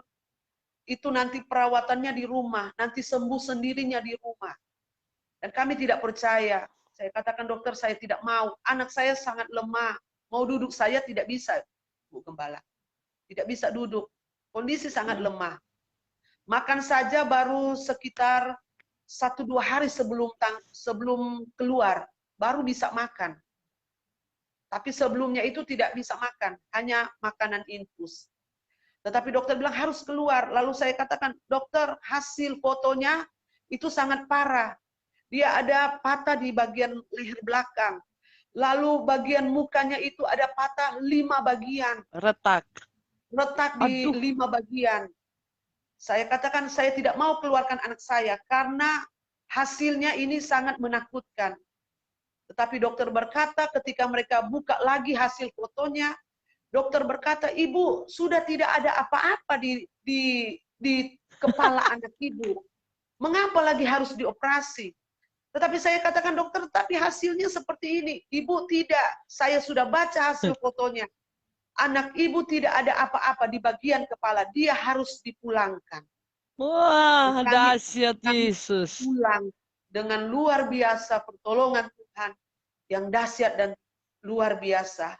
itu nanti perawatannya di rumah, nanti sembuh sendirinya di rumah. Dan kami tidak percaya. Saya katakan, dokter, saya tidak mau. Anak saya sangat lemah. Mau duduk saya tidak bisa, Bu Gembala. Tidak bisa duduk. Kondisi sangat lemah. Makan saja baru sekitar 1-2 hari sebelum keluar, baru bisa makan. Tapi sebelumnya itu tidak bisa makan, hanya makanan infus. Tetapi dokter bilang harus keluar. Lalu saya katakan, dokter, hasil fotonya itu sangat parah. Dia ada patah di bagian leher belakang. Lalu bagian mukanya itu ada patah 5 bagian. Retak. Retak di Aduh. 5 bagian. Saya katakan saya tidak mau keluarkan anak saya karena hasilnya ini sangat menakutkan. Tetapi dokter berkata ketika mereka buka lagi hasil fotonya, dokter berkata, "Ibu, sudah tidak ada apa-apa di kepala anak ibu. Mengapa lagi harus dioperasi?" Tetapi saya katakan, "Dokter, tapi hasilnya seperti ini." "Ibu, tidak. Saya sudah baca hasil fotonya. Anak ibu tidak ada apa-apa di bagian kepala. Dia harus dipulangkan." Wah, Kami dahsyat kami Yesus. pulang dengan luar biasa pertolongan Tuhan yang dahsyat dan luar biasa.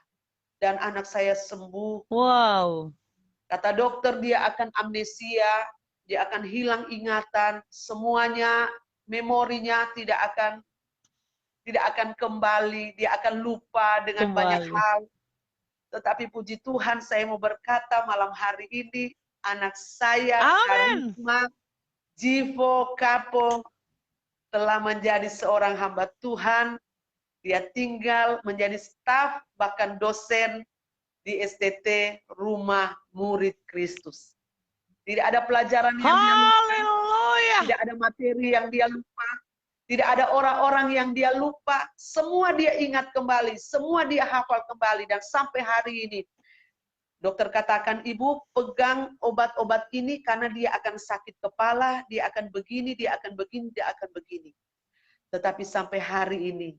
Dan anak saya sembuh. Wow. Kata dokter dia akan amnesia, dia akan hilang ingatan, semuanya, memorinya tidak akan kembali, dia akan lupa dengan banyak Kembali. hal. Tetapi puji Tuhan, saya mau berkata malam hari ini, anak saya Amin. Karisma Jivo Kapo telah menjadi seorang hamba Tuhan. Dia tinggal menjadi staf, bahkan dosen di STT Rumah Murid Kristus. Tidak ada pelajaran yang dia lupa, Haleluya. tidak ada materi yang dia lupa, tidak ada orang-orang yang dia lupa, semua dia ingat kembali, semua dia hafal kembali, dan sampai hari ini dokter katakan, "Ibu pegang obat-obat ini karena dia akan sakit kepala, dia akan begini, dia akan begini, dia akan begini." Tetapi sampai hari ini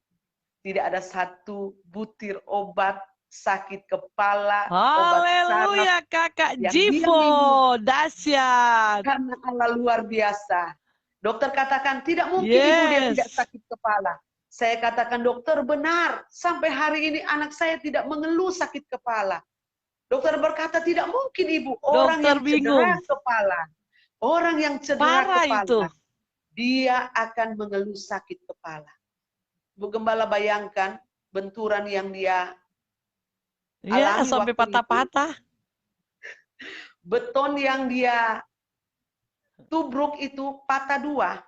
tidak ada satu butir obat sakit kepala, obat saraf Haleluya, Kakak yang dia Jivo. minum. Dahsyat. Karena Allah luar biasa. Dokter katakan, tidak mungkin ibu dia tidak Yes. sakit kepala. Saya katakan, dokter benar. Sampai hari ini anak saya tidak mengeluh sakit kepala. Dokter berkata, tidak mungkin ibu. Orang Dokter yang cedera bingung. kepala. Orang yang cedera Parah kepala. itu. Dia akan mengeluh sakit kepala. Bu Gembala bayangkan benturan yang dia Ya, alami sampai waktu itu. patah-patah. Beton yang dia tubruk itu patah 2.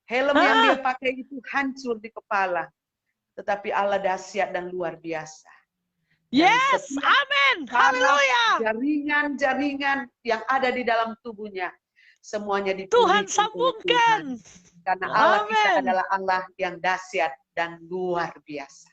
Helm yang dia pakai itu hancur di kepala. Tetapi Allah dahsyat dan luar biasa. Dan Yes, setiap amin. saraf, Haleluya. jaringan-jaringan yang ada di dalam tubuhnya, semuanya Tuhan dipulihkan oleh Tuhan. sambungkan. Karena Allah kita Amin. adalah Allah yang dahsyat dan luar biasa.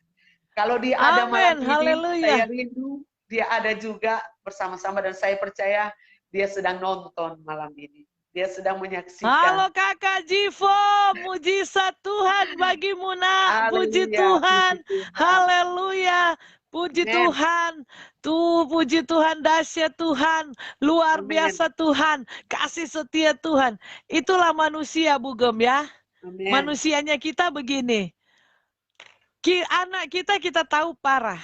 Kalau dia ada malam Amin. ini, Haleluya. saya rindu dia ada juga bersama-sama, dan saya percaya dia sedang nonton malam ini. Dia sedang menyaksikan. Halo Kakak Jivo, mujizat Tuhan bagimu nak. Puji Haleluya, Tuhan. puji Tuhan. Haleluya. Puji Amen. Tuhan. Tuh, puji Tuhan, dahsyat Tuhan. Luar Amen. biasa Tuhan. Kasih setia Tuhan. Itulah manusia, Bu Gem ya. Amin. Manusianya kita begini. Anak kita tahu parah.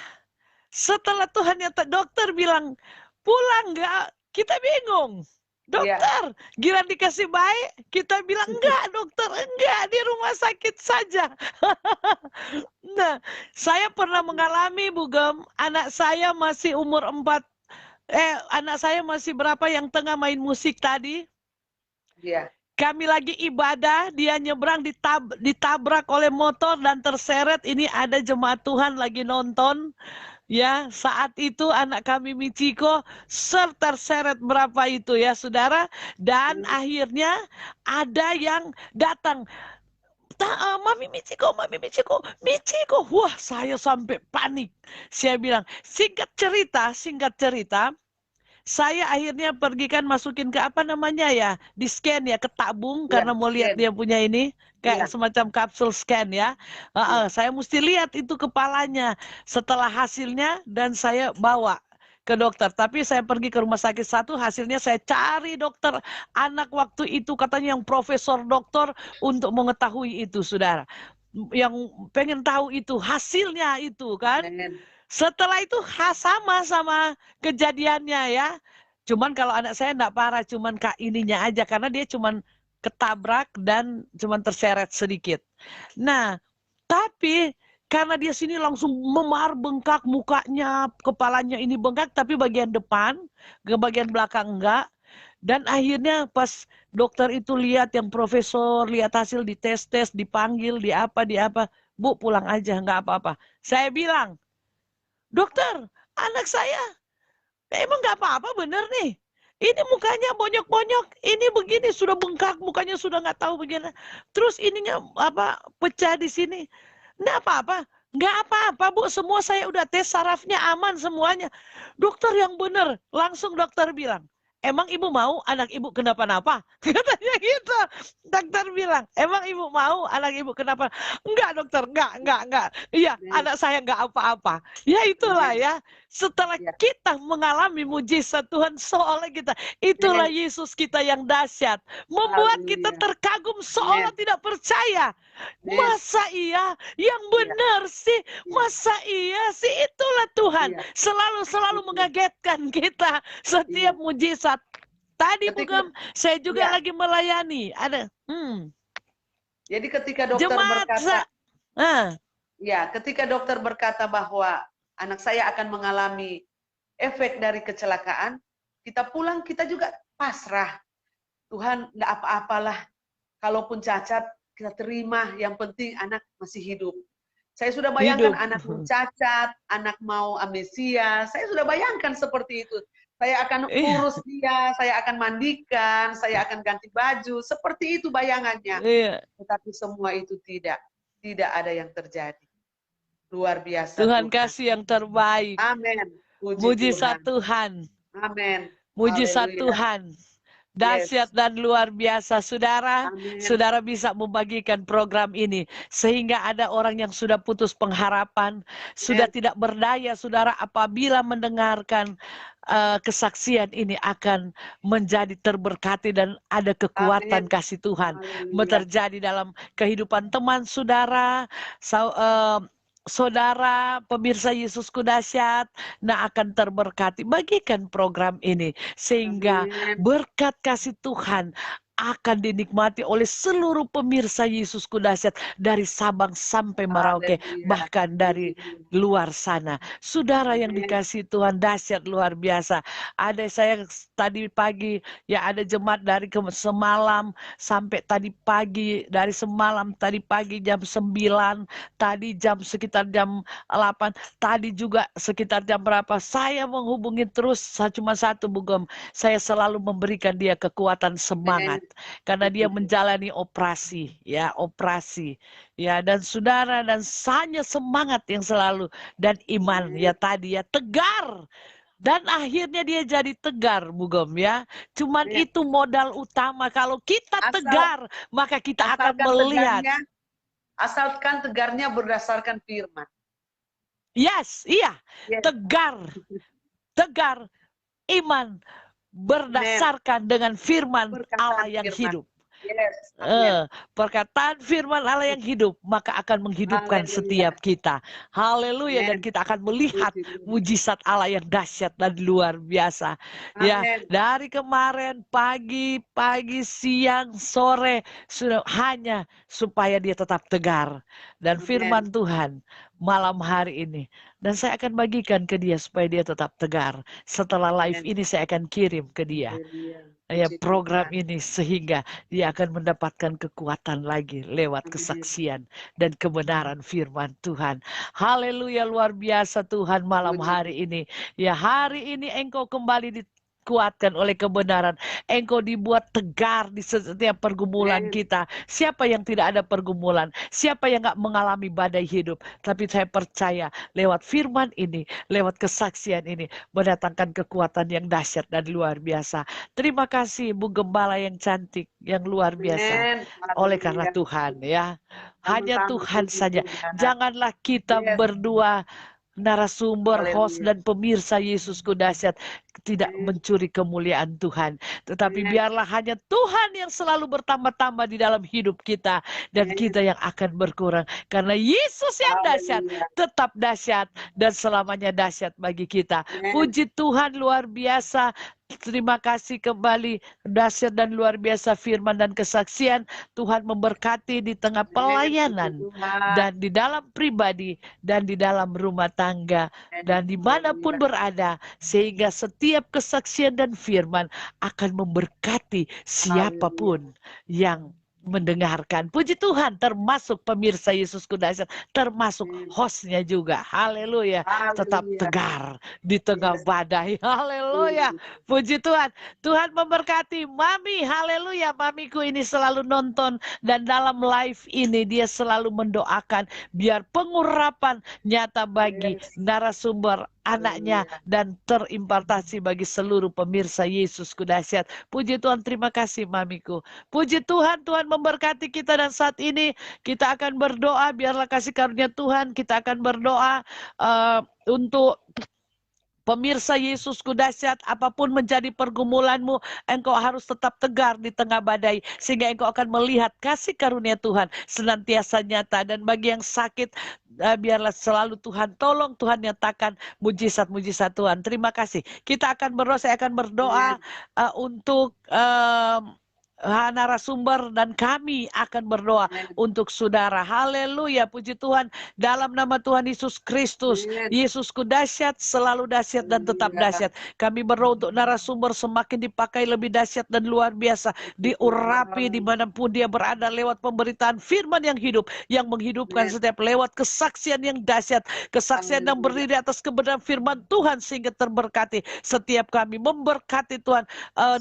Setelah Tuhan yang dokter bilang, pulang nggak? Kita bingung. Dokter, giliran dikasih baik, kita bilang enggak dokter, enggak, di rumah sakit saja. Nah, saya pernah mengalami Bu Gem, anak saya masih umur 4, anak saya masih berapa yang tengah main musik tadi. Iya. Kami lagi ibadah, dia nyebrang ditabrak oleh motor dan terseret. Ini ada jemaat Tuhan lagi nonton. Ya, saat itu anak kami Michiko terseret berapa itu ya saudara. Dan akhirnya ada yang datang. Mami Michiko. Wah, saya sampai panik. Saya bilang, singkat cerita. Saya akhirnya pergikan masukin ke apa namanya ya, di scan ya, ke tabung Ya, karena mau lihat scan. dia punya ini kayak Ya. semacam kapsul scan ya. Saya mesti lihat itu kepalanya setelah hasilnya dan saya bawa ke dokter. Tapi saya pergi ke rumah sakit satu, hasilnya saya cari dokter anak waktu itu katanya yang profesor dokter untuk mengetahui itu saudara. Yang pengen tahu itu hasilnya itu kan. Amen. Setelah itu sama kejadiannya ya. Cuman kalau anak saya enggak parah, cuman ininya aja karena dia cuman ketabrak dan cuman terseret sedikit. Nah, tapi karena dia sini langsung memar bengkak mukanya, kepalanya ini bengkak tapi bagian depan, ke bagian belakang enggak. Dan akhirnya pas dokter itu lihat yang profesor, lihat hasil di tes, dipanggil, di apa, Bu pulang aja, nggak apa-apa. Saya bilang, dokter, anak saya emang nggak apa-apa bener nih. Ini mukanya bonyok-bonyok, ini begini sudah bengkak, mukanya sudah nggak tahu begini. Terus ininya apa pecah di sini. Nggak apa-apa, nggak apa-apa Bu. Semua saya udah tes sarafnya aman semuanya. Dokter yang bener, langsung dokter bilang, emang ibu mau anak ibu kenapa-napa? Katanya gitu. Dokter bilang, emang ibu mau anak ibu kenapa? Enggak dokter, enggak. Iya, anak saya enggak apa-apa. Ya itulah ya. Setelah Ya. kita mengalami mujizat Tuhan seolah kita, itulah Yesus kita yang dahsyat. Membuat kita Haleluya. terkagum seolah Amin. tidak percaya. Amin. Masa iya? Yang benar sih? Masa iya sih? Itulah Tuhan. Iya. Selalu Betul. mengagetkan kita. Setiap mujizat. Tadi Ketika- bukan saya juga Iya. lagi melayani. Ada Jadi ketika dokter jemaat. berkata, Ah, ya, ketika dokter berkata bahwa anak saya akan mengalami efek dari kecelakaan, kita pulang kita juga pasrah. Tuhan, enggak apa-apalah. Kalaupun cacat, kita terima. Yang penting anak masih hidup. Saya sudah bayangkan Hidup. anak mau cacat, anak mau amnesia. Saya sudah bayangkan seperti itu. Saya akan Iya. urus dia, saya akan mandikan, saya akan ganti baju. Seperti itu bayangannya. iya. Tetapi semua itu tidak ada yang terjadi. Luar biasa. Tuhan kasih yang terbaik. Amin. Puji Mujizat Tuhan. Tuhan. Amin. Mujizat Haleluya. Tuhan. Dahsyat dan luar biasa. Saudara, Amin. saudara bisa membagikan program ini. Sehingga ada orang yang sudah putus pengharapan. Sudah tidak berdaya. Saudara apabila mendengarkan kesaksian ini akan menjadi terberkati dan ada kekuatan Amin. kasih Tuhan. Haleluya. Terjadi dalam kehidupan teman saudara. Saudara, pemirsa Yesusku dahsyat, nah akan terberkati. Bagikan program ini sehingga Amin. berkat kasih Tuhan akan dinikmati oleh seluruh pemirsa Yesusku dahsyat dari Sabang sampai Merauke, Haleluya. bahkan dari luar sana. Saudara yang Amin. dikasih Tuhan dahsyat luar biasa. Ada saya tadi pagi, ya ada jemaat dari semalam sampai tadi pagi, dari semalam tadi pagi jam 9, tadi sekitar jam 8, tadi juga sekitar jam berapa. Saya menghubungi terus, cuma satu Bu Gom, saya selalu memberikan dia kekuatan semangat. Karena dia menjalani operasi, ya operasi, ya dan saudara dan hanya semangat yang selalu dan iman ya tadi ya tegar dan akhirnya dia jadi tegar Bu Gom ya. Cuman itu modal utama kalau kita tegar maka kita akan melihat. Asalkan tegarnya berdasarkan firman. Yes, iya tegar iman. Berdasarkan dengan firman Allah yang hidup. Yes. Perkataan firman Allah yang hidup maka akan menghidupkan setiap kita. Haleluya. Dan kita akan melihat mujizat Allah yang dahsyat dan luar biasa. Ya, dari kemarin pagi, siang, sore sudah hanya supaya dia tetap tegar dan firman Tuhan malam hari ini. Dan saya akan bagikan ke dia supaya dia tetap tegar. Setelah live ini saya akan kirim ke dia. Ya, program ini sehingga dia akan mendapatkan kekuatan lagi lewat kesaksian dan kebenaran firman Tuhan. Haleluya, luar biasa Tuhan malam hari ini. Ya, hari ini engkau kembali dikuatkan oleh kebenaran. Engkau dibuat tegar di setiap pergumulan kita. Siapa yang tidak ada pergumulan? Siapa yang gak mengalami badai hidup? Tapi saya percaya lewat firman ini, lewat kesaksian ini, mendatangkan kekuatan yang dahsyat dan luar biasa. Terima kasih Bu Gembala yang cantik, yang luar biasa. Oleh karena Tuhan ya. Hanya Tuhan saja. Janganlah kita berdua narasumber, host dan pemirsa Yesusku dahsyat tidak mencuri kemuliaan Tuhan, tetapi biarlah hanya Tuhan yang selalu bertambah-tambah di dalam hidup kita dan kita yang akan berkurang karena Yesus yang dahsyat tetap dahsyat dan selamanya dahsyat bagi kita. Puji Tuhan luar biasa. Terima kasih kembali dahsyat dan luar biasa firman dan kesaksian. Tuhan memberkati di tengah pelayanan dan di dalam pribadi dan di dalam rumah tangga dan dimanapun berada sehingga setiap kesaksian dan firman akan memberkati siapapun yang mendengarkan. Puji Tuhan, termasuk pemirsa Yesus Kudahsyat, termasuk hostnya juga. Haleluya. Tetap Haleluya. tegar di tengah Yes. badai. Haleluya. Puji Tuhan. Tuhan memberkati Mami. Haleluya. Mamiku ini selalu nonton dan dalam live ini dia selalu mendoakan biar pengurapan nyata bagi Yes. narasumber anaknya dan terimpartasi bagi seluruh pemirsa Yesus Kudahsyat. Puji Tuhan, terima kasih Mamiku. Puji Tuhan, Tuhan memberkati kita dan saat ini kita akan berdoa, biarlah kasih karunia Tuhan, kita akan berdoa untuk pemirsa Yesus Kudahsyat, apapun menjadi pergumulanmu, engkau harus tetap tegar di tengah badai, sehingga engkau akan melihat kasih karunia Tuhan senantiasa nyata. Dan bagi yang sakit, biarlah selalu Tuhan tolong, Tuhan nyatakan mujizat-mujizat Tuhan. Terima kasih. Kita akan berdoa, saya akan berdoa untuk narasumber dan kami akan berdoa untuk saudara. Haleluya, puji Tuhan. Dalam nama Tuhan Yesus Kristus, Yesus Kudahsyat, selalu dahsyat dan tetap dahsyat. Kami berdoa untuk narasumber semakin dipakai lebih dahsyat dan luar biasa, diurapi dimanapun dia berada lewat pemberitaan firman yang hidup, yang menghidupkan setiap, lewat kesaksian yang dahsyat, kesaksian yang berdiri atas kebenaran firman Tuhan, sehingga terberkati setiap kami. Memberkati Tuhan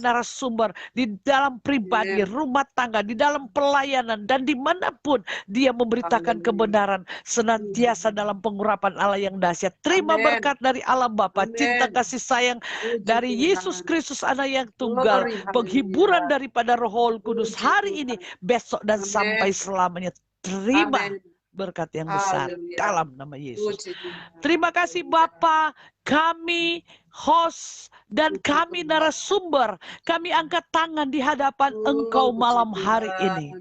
narasumber di dalam pribadi, rumah tangga, di dalam pelayanan, dan dimanapun dia memberitakan kebenaran, senantiasa dalam pengurapan Allah yang dahsyat. Terima berkat dari Allah Bapa, cinta kasih sayang dari Yesus Kristus Anak yang tunggal, penghiburan daripada Roh Kudus hari ini, besok, dan sampai selamanya. Terima berkat yang besar dalam nama Yesus. Terima kasih Bapa, kami host dan kami narasumber, kami angkat tangan di hadapan Engkau malam hari ini.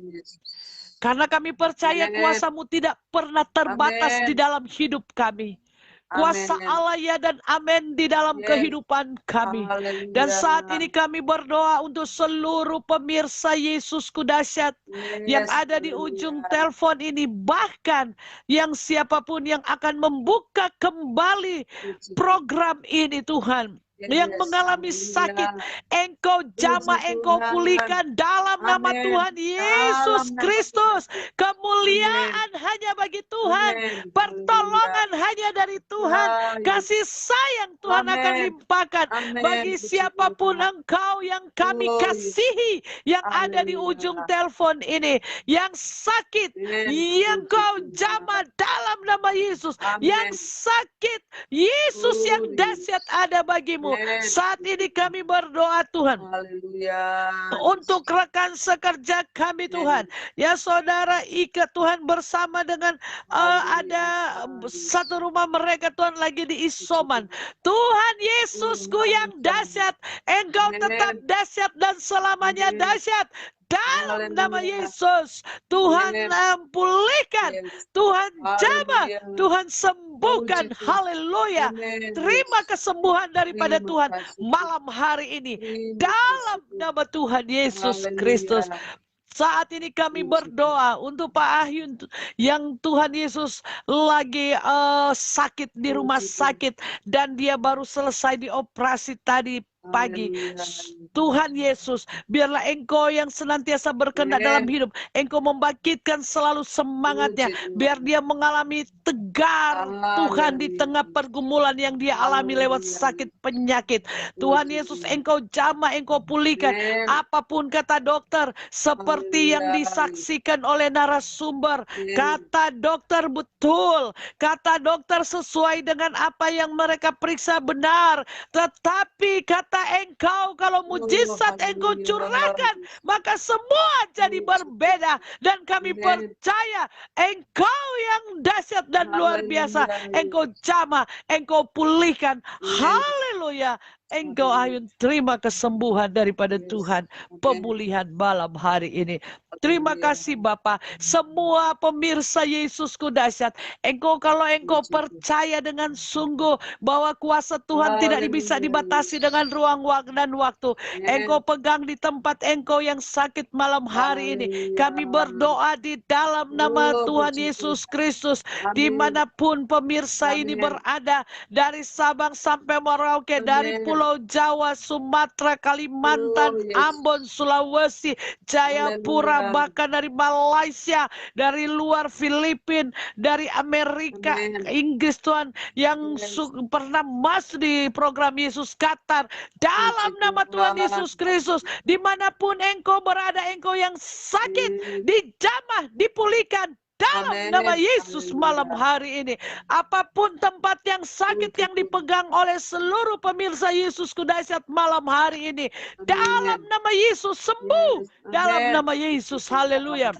Karena kami percaya kuasa-Mu tidak pernah terbatas di dalam hidup kami. Kuasa Allah ya dan amin di dalam kehidupan kami. Dan saat ini kami berdoa untuk seluruh pemirsa Yesus Kudahsyat yang ada di ujung telepon ini, bahkan yang siapapun yang akan membuka kembali program ini Tuhan, yang mengalami sakit, Engkau jamah, Engkau pulihkan dalam nama Tuhan Yesus Kristus. Kemuliaan hanya bagi Tuhan, pertolongan hanya dari Tuhan, kasih sayang Tuhan akan limpahkan bagi siapapun Engkau yang kami kasihi, yang ada di ujung telepon ini, yang sakit, yang Kau jamah dalam nama Yesus, yang sakit, Yesus yang dahsyat ada bagimu. Saat ini kami berdoa Tuhan untuk rekan sekerja kami Tuhan, ya saudara Ika Tuhan, bersama dengan ada satu rumah mereka Tuhan lagi di isoman. Tuhan Yesusku yang dahsyat, Engkau tetap dahsyat dan selamanya dahsyat. Dalam nama Yesus, Tuhan pulihkan, Tuhan jamah, Tuhan sembuhkan. Haleluya. Terima kesembuhan daripada Tuhan malam hari ini. Dalam nama Tuhan Yesus Kristus. Saat ini kami berdoa untuk Pak Ahyun yang Tuhan Yesus lagi sakit di rumah sakit dan dia baru selesai dioperasi tadi pagi. Tuhan Yesus, biarlah Engkau yang senantiasa berkehendak dalam hidup, Engkau membangkitkan selalu semangatnya, biar dia mengalami tegar Tuhan di tengah pergumulan yang dia alami lewat sakit penyakit. Tuhan Yesus, Engkau jamah, Engkau pulihkan. Apapun kata dokter, seperti yang disaksikan oleh narasumber, kata dokter betul, kata dokter sesuai dengan apa yang mereka periksa benar, tetapi kata Engkau, kalau mujizat Engkau curahkan, maka semua jadi berbeda. Dan kami percaya Engkau yang dahsyat dan luar biasa. Engkau jamah, Engkau pulihkan. Haleluya. Engkau Ayun, terima kesembuhan daripada Tuhan, pemulihan malam hari ini. Terima kasih Bapa. Semua pemirsa Yesus Kudahsyat, kalau Engkau percaya dengan sungguh bahwa kuasa Tuhan tidak bisa dibatasi dengan ruang dan waktu, Engkau pegang di tempat Engkau yang sakit malam hari ini. Kami berdoa di dalam nama Tuhan Yesus Kristus, dimanapun pemirsa ini berada, dari Sabang sampai Merauke, Merauke, dari Amin. Pulau Jawa, Sumatera, Kalimantan, Oh, yes. Ambon, Sulawesi, Jayapura, Haleluya. bahkan dari Malaysia, dari luar Filipina, dari Amerika, Amin. Inggris Tuhan, yang Yes. pernah masuk di program Yesus Qatar. Dalam Puji nama Tuhan Tuhan. Yesus Kristus, dimanapun engkau berada, engkau yang sakit, dijamah, dipulihkan. Dalam Amin. nama Yesus malam Haleluya. hari ini. Apapun tempat yang sakit Puji yang dipegang oleh seluruh pemirsa Yesus Kudahsyat malam hari ini. Dalam Amin. nama Yesus sembuh. Yes. Dalam Amin. nama Yesus. Haleluya.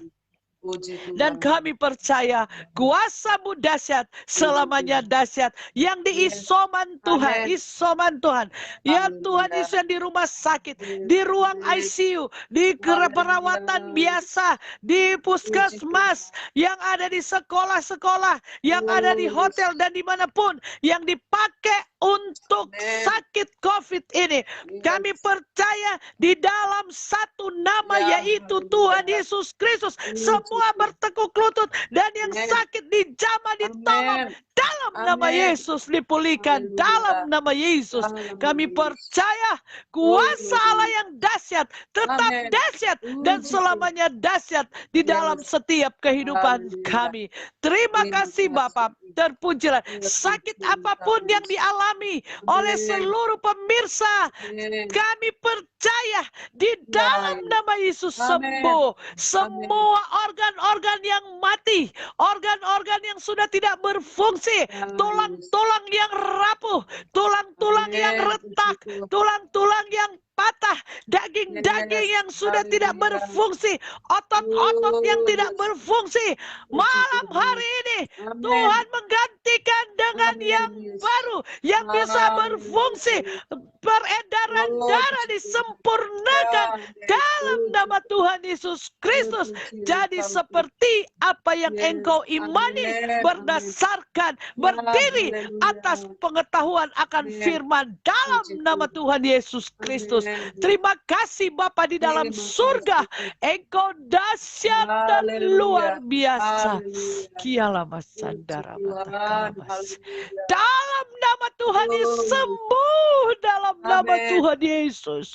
Puji Tuhan. Dan kami percaya kuasa-Mu dahsyat, selamanya dahsyat. Yang diisoman Tuhan, Amin. isoman Tuhan. Ya Tuhan Haleluya. Yesus, yang di rumah sakit, di ruang ICU, di perawatan biasa, di puskesmas, yang ada di sekolah-sekolah, yang ada di hotel dan dimanapun, yang dipakai untuk Amin. sakit COVID ini. Kami percaya di dalam satu nama, Ya, yaitu haleluya. Tuhan Yesus Kristus, semua bertekuk lutut dan yang Amin. sakit dijamah, ditolong. Amin. Dalam nama Amin. Yesus dipulihkan. Haleluya. Dalam nama Yesus kami percaya kuasa Allah yang dahsyat tetap Amin. dahsyat dan Puji selamanya dahsyat di dalam Yes. setiap kehidupan Haleluya. kami. Terima Terima kasih kasih. Bapak. Terpujilah. Terima Sakit kasih, apapun yang Tuhan. dialami oleh Amin. seluruh pemirsa, Amin. kami percaya di Ya, dalam ya. nama Yesus Amin. sembuh. Semua organ-organ yang mati, organ-organ yang sudah tidak berfungsi, Ya, tulang-tulang yang rapuh, tulang-tulang yang Amin. retak, Puji Tuhan. tulang-tulang yang patah, daging-daging Yes. yang sudah tidak Haleluya. berfungsi, otot-otot yang tidak Yes. berfungsi. Malam hari ini Amin. Tuhan menggantikan dengan Amin, yang Yesus. baru, yang bisa berfungsi. Peredaran Oh, darah puji disempurnakan Tuhan. dalam Puji nama Tuhan Yesus Kristus. Puji Jadi Tuhan. seperti apa yang Yes. engkau imani, Amin. berdasarkan berdiri Haleluya. atas pengetahuan akan Amin. firman dalam Puji nama Tuhan. Tuhan Yesus Kristus. Amin. Terima kasih Bapa di dalam Terima surga. kasih. Engkau dahsyat dan Haleluya. luar biasa. Haleluya. Kialama Puji sandara Tuhan. batakalamas. Haleluya. Dalam nama Tuhan Yesus Oh. sembuh dalam nama Amin. Tuhan Yesus.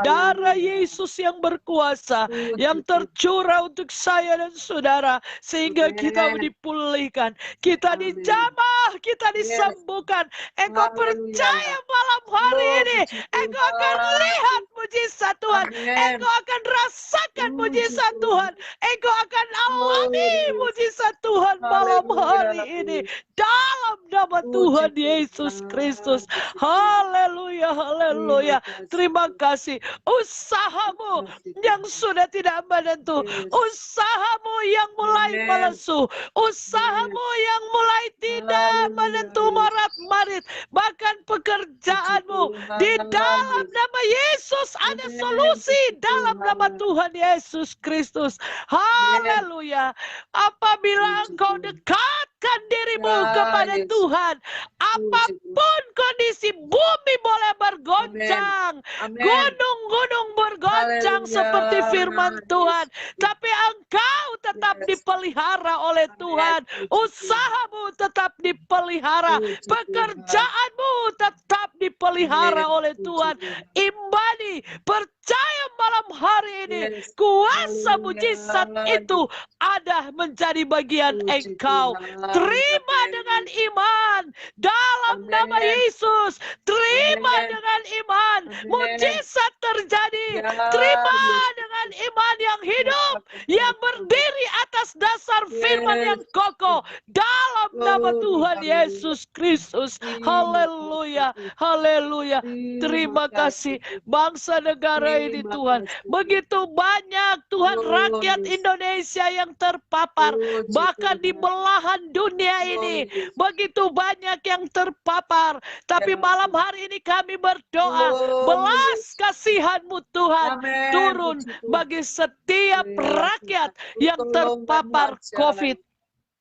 Darah Haleluya. Yesus yang berkuasa, Puji yang Tuhan. tercurah untuk saya dan saudara, sehingga kita Amin. dipulihkan, kita Amin. dijamah, kita Yes. disembuhkan. Engkau Haleluya. percaya malam hari Oh, ini, puji engkau akan Tuhan. lihat mujizat Tuhan, Amin. engkau akan rasakan Puji mujizat Tuhan. Tuhan, engkau akan alami Oh, mujizat Tuhan malam hari haleluya. ini. Dalam nama Puji Tuhan Tuhan. Yesus Kristus. Puji Tuhan. Haleluya, haleluya. Terima kasih. Usahamu kasih, yang Tuhan. sudah tidak menentu, Yes. usahamu yang mulai Amin. melesu, usahamu yang mulai tidak Haleluya. menentu morat-marit, bahkan pekerjaanmu. Puji Di Tuhan. dalam nama Yesus ada Amin. solusi Puji dalam Tuhan. nama Tuhan Yesus Kristus. Haleluya. Apabila Puji engkau Tuhan. dekatkan dirimu Ya, kepada Yesus. Tuhan, apapun kondisi bumi boleh bergoncang, Amin. gunung-gunung bergoncang Haleluya. seperti firman Tuhan, tapi engkau tetap Yes. dipelihara oleh Amin. Tuhan. Puji Tuhan. Usahamu tetap dipelihara, Puji Tuhan. pekerjaanmu tetap dipelihara Amin. oleh Puji Tuhan. Tuhan. Imbani, percaya malam hari ini Yes. kuasa Haleluya. mujizat itu ada menjadi bagian Puji engkau. Tuhan. Terima Amin. dengan iman dalam Amin. nama Yesus. Terima Amin. dengan iman, Amin. mujizat terjadi. Ya, Terima Yesus. dengan iman yang hidup, yang berdiri atas dasar firman Yes. yang kokoh dalam nama Oh, Tuhan haleluya. Yesus Kristus. Terima Haleluya, kasih. haleluya. Terima kasih bangsa negara ini Terima Tuhan. kasih. Begitu banyak Tuhan Oh, rakyat yes. Indonesia yang terpapar, Puji bahkan di Tuhan. belahan dunia Oh, ini. yes. Begitu banyak yang terpapar. Tapi Ya. malam hari ini kami berdoa, Oh, belas yes. kasihan-Mu Tuhan Amin. turun Puji Tuhan. bagi setiap Terima rakyat kasih. yang Tolong terpapar kami, COVID.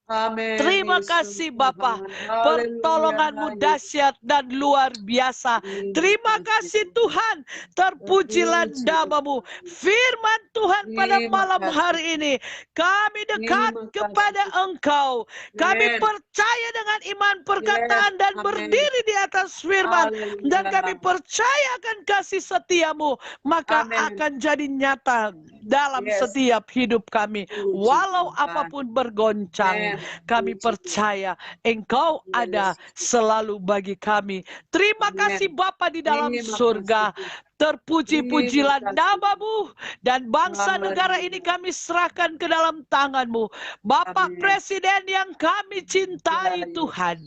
Amin. Terima Yesus kasih Bapa, Tuhan. Haleluya. pertolongan-Mu dahsyat dan luar biasa. Terima kasih Tuhan, terpujilah Terpuji nama-Mu. Tuhan. Firman Tuhan pada Terima malam kasih. hari ini, kami dekat Terima kepada kasih. Engkau. Kami Amen. percaya dengan iman Yes. perkataan dan Amen. berdiri di atas firman. Dan kami Haleluya. percaya akan kasih setia-Mu, maka Amen. akan jadi nyata dalam Yes. setiap hidup kami. Puji Walau Tuhan. apapun bergoncang, Amen. kami Puji percaya Engkau Yes. ada selalu bagi kami. Terima Amen. kasih Bapa di dalam Terima surga. kasih. Terpuji-pujilah Terima kasih. nama-Mu, dan bangsa negara ini Haleluya. kami serahkan ke dalam tangan-Mu. Bapak Amin. Presiden yang kami cintai Ya, Tuhan.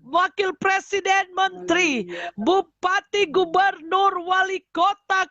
Wakil Presiden, Menteri, Haleluya. Bupati, Gubernur, Wali Kota,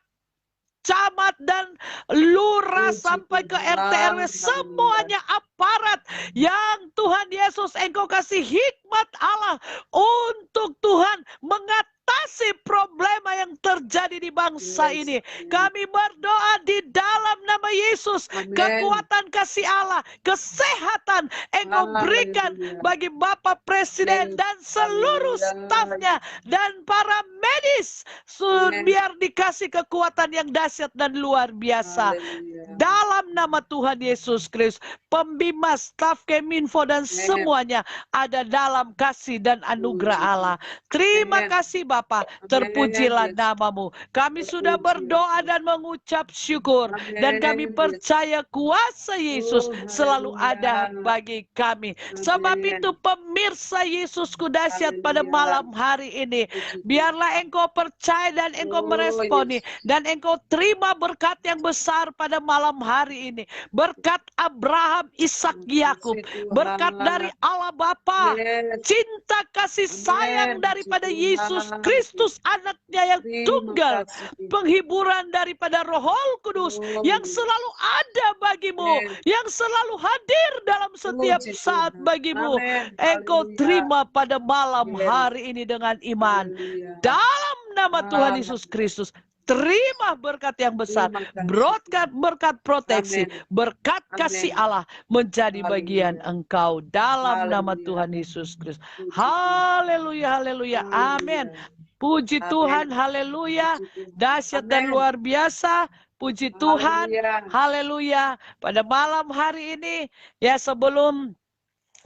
camat dan lurah Puji sampai ke Tuhan. RT RW, Haleluya. semuanya aparat yang Tuhan Yesus Engkau kasih hikmat Allah untuk Tuhan mengatasi problema yang terjadi di bangsa Yes. ini. Kami berdoa di dalam nama Yesus, Amin. kekuatan kasih Allah, kesehatan Engkau berikan Haleluya. bagi Bapak Presiden Yes. dan seluruh Haleluya. stafnya dan para medis. Amen. Biar dikasih kekuatan yang dahsyat dan luar biasa. Haleluya. Dalam nama Tuhan Yesus Kristus, pembina, staf Keminfo dan semuanya ada dalam kasih dan anugerah Allah. Terima Amen. kasih Bapa, Amen. terpujilah Yes. nama-Mu. Kami sudah Terpuji, berdoa Yesus. dan mengucap syukur, dan kami Amen. percaya kuasa Yesus Oh, selalu ada haleluya. bagi kami. Sebab Amen. itu pemirsa Yesusku dahsyat pada Haleluya. malam hari ini, Puji biarlah Engkau percaya dan Engkau Oh, meresponi, yes. dan Engkau terima berkat yang besar pada malam hari ini. Berkat Abraham, Ishak, Yakub, Puji Tuhan. berkat dari Allah Bapa, Yes. cinta kasih sayang Amen. daripada Puji Yesus Tuhan. Kristus anaknya yang Terima tunggal, kasih. penghiburan daripada Roh Kudus Oh, yang selalu ada bagimu, Amen. yang selalu hadir dalam setiap Puji saat Tuhan. bagimu. Amen. Engkau Haleluya. terima pada malam Yes. hari ini dengan iman. Haleluya. Dalam nama Tuhan Yesus Kristus, terima berkat yang besar, Terima kasih. berkat proteksi, Amin. berkat Amin. kasih Allah menjadi Haleluya. bagian engkau dalam nama Haleluya. Tuhan Yesus Kristus. Puji Tuhan. Haleluya, haleluya, amin. Puji Amin. Tuhan, haleluya, Puji Tuhan. dahsyat dan Amin. luar biasa. Puji Tuhan, Haleluya. haleluya. Pada malam hari ini, ya sebelum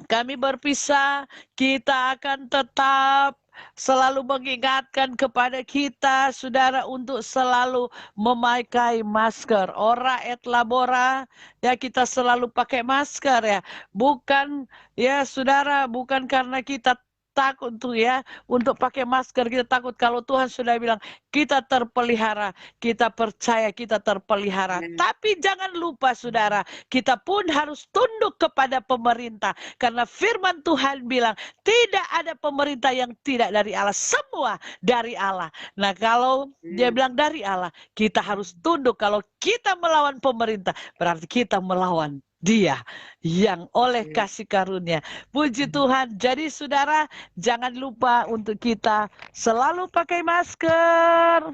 kami berpisah, kita akan tetap selalu mengingatkan kepada kita, saudara, untuk selalu memakai masker. Ora et labora, ya kita selalu pakai masker ya. Bukan, ya saudara, bukan karena kita takut tuh ya untuk pakai masker, kita takut. Kalau Tuhan sudah bilang kita terpelihara, kita percaya kita terpelihara. Amen. Tapi jangan lupa saudara, kita pun harus tunduk kepada pemerintah, karena firman Tuhan bilang tidak ada pemerintah yang tidak dari Allah, semua dari Allah. Nah kalau dia bilang dari Allah, kita harus tunduk. Kalau kita melawan pemerintah, berarti kita melawan Dia yang oleh kasih karunia. Puji Tuhan. Jadi saudara, jangan lupa untuk kita selalu pakai masker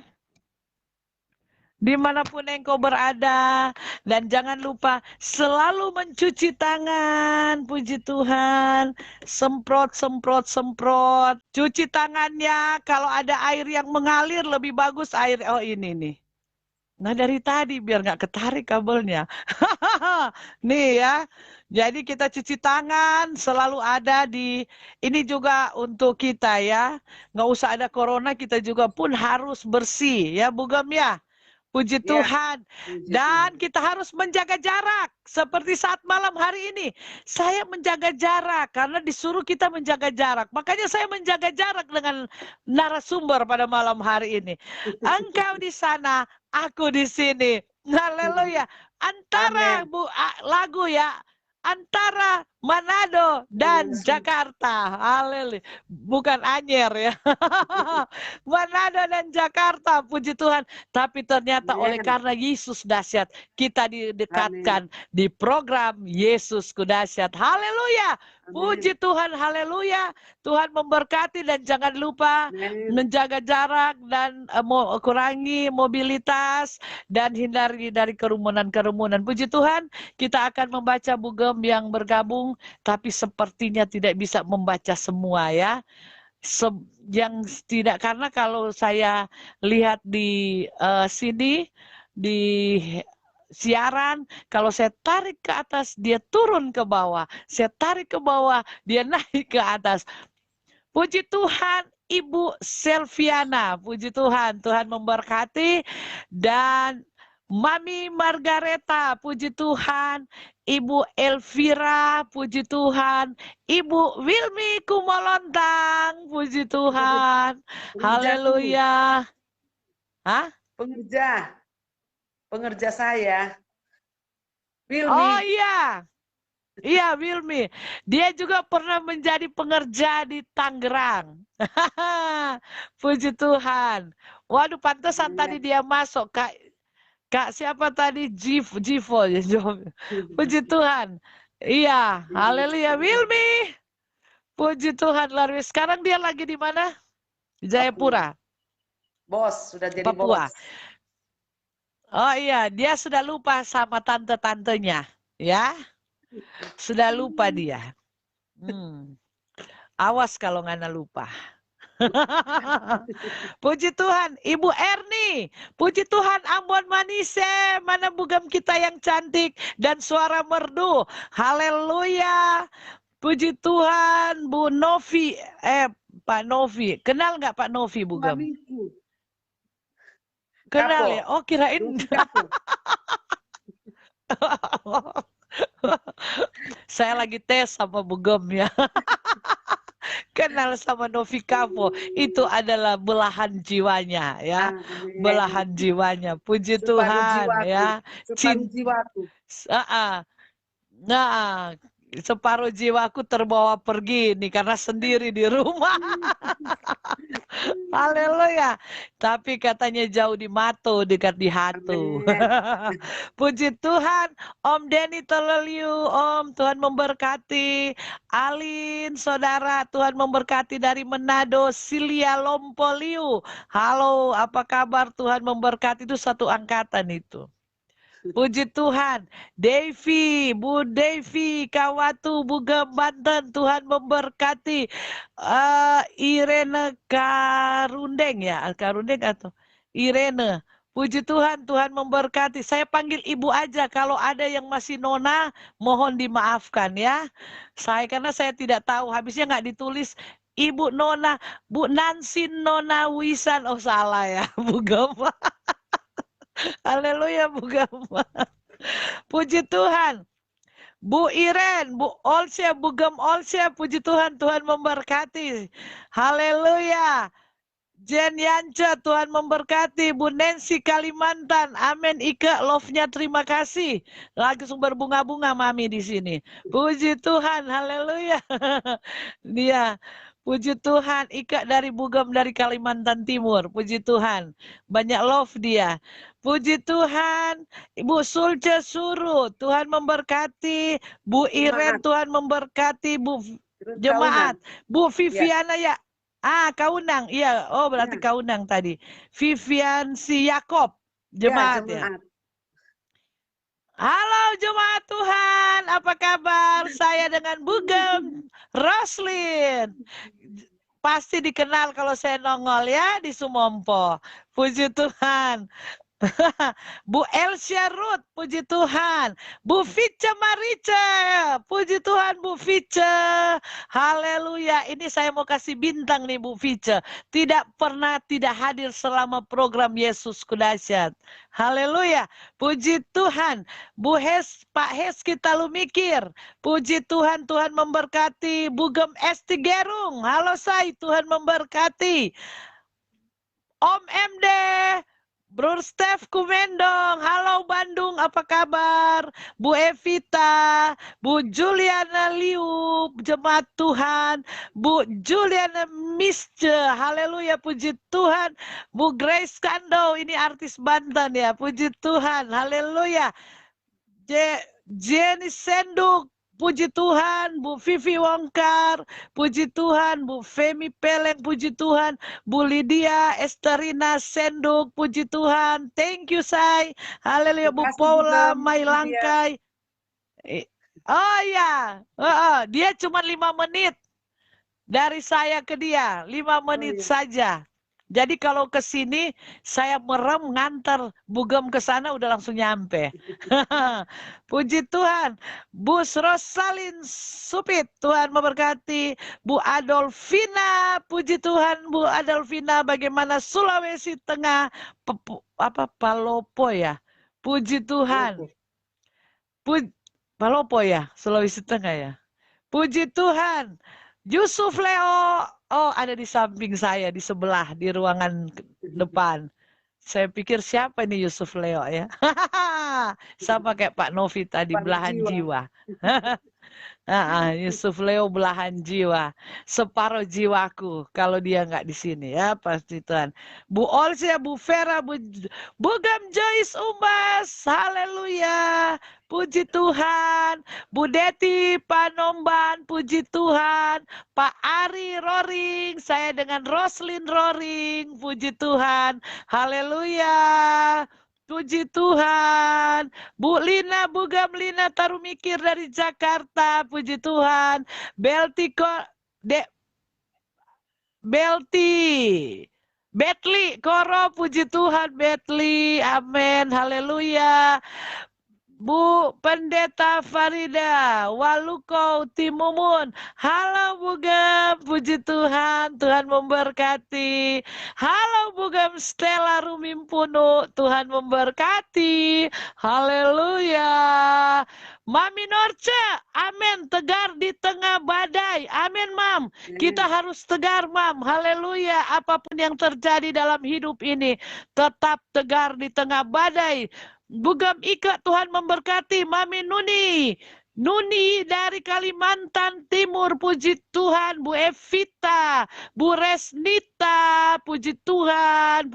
dimanapun engkau berada, dan jangan lupa selalu mencuci tangan. Puji Tuhan. Semprot, semprot, semprot. Cuci tangannya. Kalau ada air yang mengalir, lebih bagus air. Oh ini nih. Nah dari tadi biar nggak ketarik kabelnya. Nih ya. Jadi kita cuci tangan selalu ada di, ini juga untuk kita ya. Nggak usah ada corona, kita juga pun harus bersih ya Bu Gem ya. Puji Ya. Tuhan. Puji Dan Tuhan. kita harus menjaga jarak. Seperti saat malam hari ini. Saya menjaga jarak karena disuruh kita menjaga jarak. Makanya saya menjaga jarak dengan narasumber pada malam hari ini. Engkau di sana, aku di sini. Haleluya. Antara lagu ya. Antara Manado dan Jakarta. Haleluya. Bukan Anyer ya. Manado dan Jakarta, puji Tuhan. Tapi ternyata oleh karena Yesus dahsyat, kita didekatkan di program Yesusku dahsyat. Haleluya. Puji Tuhan, haleluya. Tuhan memberkati dan jangan lupa Amin. menjaga jarak dan kurangi mobilitas dan hindari dari kerumunan-kerumunan. Puji Tuhan, kita akan membaca bugem yang bergabung, tapi sepertinya tidak bisa membaca semua ya. Yang tidak, karena kalau saya lihat di sini di siaran, kalau saya tarik ke atas dia turun ke bawah, saya tarik ke bawah dia naik ke atas. Puji Tuhan, Ibu Selviana, puji Tuhan, Tuhan memberkati. Dan Mami Margareta, puji Tuhan. Ibu Elvira, puji Tuhan. Ibu Wilmi Kumolontang, puji Tuhan. Haleluya. Hah? Pengerja saya. Wilmi. Oh iya. Iya, Wilmi. Dia juga pernah menjadi pengerja di Tangerang. Puji Tuhan. Waduh, pantesan tadi dia masuk. Kak siapa tadi? Jivo. Puji Tuhan. Iya, haleluya. Wilmi. Puji Tuhan, luar biasa. Sekarang dia lagi di mana? Jayapura. Bos, sudah jadi Papua. bos. Oh iya, dia sudah lupa sama tante-tantenya, ya. Sudah lupa dia. Awas kalau ngana lupa. Puji Tuhan, Ibu Erni. Puji Tuhan, Ambon Manise. Mana bugam kita yang cantik dan suara merdu. Haleluya. Puji Tuhan, Bu Novi. Pak Novi. Kenal nggak Pak Novi bugam? Mamiku. Kenal Kapo. ya? Oh kirain. Saya lagi tes sama bugam ya. Kenal sama Novi Kapo. Itu adalah belahan jiwanya ya. Belahan jiwanya. Puji Tuhan ya. Separuh jiwaku. Nah, separuh jiwaku terbawa pergi nih karena sendiri di rumah. Haleluya. Tapi katanya jauh di Mato, dekat di Hatu. Puji Tuhan. Om Denny Tololiu, Om, Tuhan memberkati. Alin, saudara, Tuhan memberkati dari Manado. Silia Lompoliu. Halo, apa kabar? Tuhan memberkati, itu satu angkatan itu. Puji Tuhan. Devi, Bu Devi, Kawatu, Bugem, Banten, Tuhan memberkati. Irene Karundeng ya, Karundeng atau Irene. Puji Tuhan, Tuhan memberkati. Saya panggil Ibu aja, kalau ada yang masih Nona, mohon dimaafkan ya. Karena saya tidak tahu, habisnya nggak ditulis Ibu Nona, Bu Nancy Nona Wisan. Oh salah ya, Bugem. Haleluya, Bu Gama. Puji Tuhan. Bu Iren, Bu Olsya, Bu Gem Olsya, puji Tuhan, Tuhan memberkati. Haleluya. Jen Yance, Tuhan memberkati. Bu Nancy Kalimantan, amin. Ike, love-nya terima kasih. Langsung berbunga-bunga Mami di sini. Puji Tuhan, haleluya. Dia. Puji Tuhan, Ika dari Bugam dari Kalimantan Timur. Puji Tuhan, banyak love dia. Puji Tuhan, Ibu Sulce Suru, Tuhan memberkati. Bu Iren, Tuhan memberkati. Bu Jemaat, Bu Viviana ya. Kaunang, iya. Oh berarti Kaunang tadi. Vivian si Yakob, jemaat ya. Halo jemaat Tuhan, apa kabar? Saya dengan Bugem Roslin. Pasti dikenal kalau saya nongol ya di Sumompo. Puji Tuhan. Bu Elsia Ruth, puji Tuhan. Bu Vice Marice, puji Tuhan Bu Vice. Haleluya. Ini saya mau kasih bintang nih Bu Vice. Tidak pernah tidak hadir selama program Yesus Kudasyat. Haleluya. Puji Tuhan. Bu Hes, Pak Hes kita lu mikir. Puji Tuhan, Tuhan memberkati. Bugem Esti Gerung. Halo Say, Tuhan memberkati. Om MD. Bro Steph Kumendong, halo Bandung, apa kabar? Bu Evita, Bu Juliana Liu, jemaat Tuhan, Bu Juliana Misce, haleluya, puji Tuhan. Bu Grace Kando, ini artis Banten ya, puji Tuhan, haleluya. Jenny Senduk, puji Tuhan, Bu Vivi Wongkar, puji Tuhan, Bu Femi Peleng, puji Tuhan, Bu Lydia Esterina Senduk, puji Tuhan, thank you Say, haleluya, Bu Terima kasih Paula juga, Bu Lydia. Mailangkai. Oh ya, dia cuma 5 menit dari saya ke dia, 5 menit iya. saja. Jadi kalau ke sini saya merem nganter Bugem ke sana udah langsung nyampe. Puji Tuhan. Bu Rosalin Supit, Tuhan memberkati. Bu Adolfina, puji Tuhan Bu Adolfina, bagaimana Sulawesi Tengah, Palopo ya. Puji Tuhan. Palopo ya, Sulawesi Tengah ya. Puji Tuhan. Yusuf Leo, oh ada di samping saya, di sebelah, di ruangan depan. Saya pikir siapa ini Yusuf Leo ya? Sama kayak Pak Novi tadi, belahan jiwa. Yusuf Leo belahan jiwa, separuh jiwaku kalau dia nggak di sini ya pasti Tuhan. Bu Olsia, Bu Vera, Bugam Joyce Umas, haleluya, puji Tuhan. Bu Deti Panomban, puji Tuhan. Pak Ari Roring, saya dengan Roslin Roring, puji Tuhan, haleluya. Puji Tuhan. Bu Lina, Bugam Lina Tarumikir dari Jakarta. Puji Tuhan. Belti Betli Koro, puji Tuhan Betli. Amin. Haleluya. Bu Pendeta Farida, Waluko Timumun. Halo Bugam, puji Tuhan, Tuhan memberkati. Halo Bugam Stella Rumimpunu, Tuhan memberkati. Haleluya. Mami Norce, amin, tegar di tengah badai. Amin, Mam. Kita harus tegar, Mam. Haleluya. Apapun yang terjadi dalam hidup ini, tetap tegar di tengah badai. Bugam Ika, Tuhan memberkati. Mami Nuni dari Kalimantan Timur, puji Tuhan. Bu Evita, Bu Resnita, puji Tuhan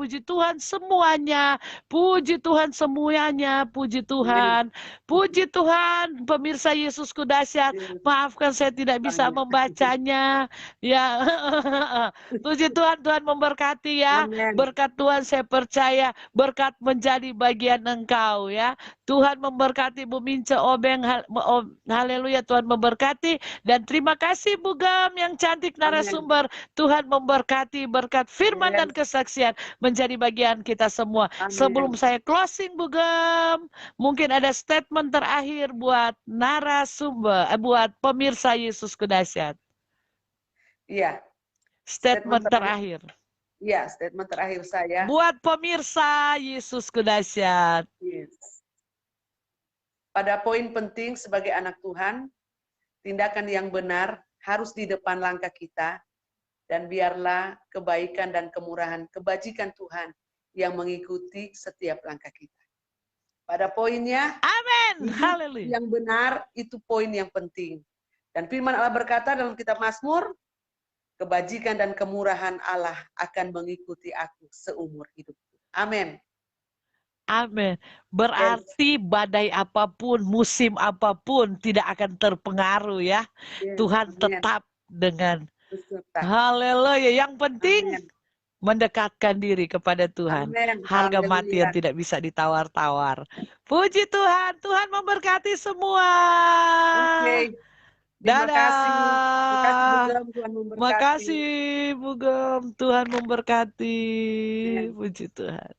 semuanya, puji Tuhan semuanya, puji Tuhan, puji Tuhan. Pemirsa Yesusku dahsyat, maafkan saya tidak bisa membacanya, ya. Puji Tuhan, Tuhan memberkati ya. Amen. Berkat Tuhan saya percaya, berkat menjadi bagian engkau ya. Tuhan memberkati Bu Mince Obeng, haleluya, Tuhan memberkati. Dan terima kasih Bugam yang cantik narasumber. Tuhan memberkati, berkat firman dan kesaksian menjadi bagian kita semua. Amen. Sebelum saya closing Bugam, mungkin ada statement terakhir buat narasumber, buat pemirsa Yesusku dahsyat. Iya. Statement terakhir. Iya, statement terakhir saya. Buat pemirsa Yesusku dahsyat. Yes. Pada poin penting sebagai anak Tuhan, tindakan yang benar harus di depan langkah kita, dan biarlah kebaikan dan kemurahan, kebajikan Tuhan yang mengikuti setiap langkah kita. Pada poinnya, amin, haleluya. Yang benar itu poin yang penting. Dan firman Allah berkata dalam kitab Mazmur, kebajikan dan kemurahan Allah akan mengikuti aku seumur hidupku. Amin. Amin. Berarti badai apapun, musim apapun tidak akan terpengaruh ya. Tuhan tetap dengan haleluya. Yang penting mendekatkan diri kepada Tuhan. Harga mati yang tidak bisa ditawar-tawar. Puji Tuhan. Tuhan memberkati semua. Terima kasih. Makasih Bugam, Tuhan memberkati. Puji Tuhan.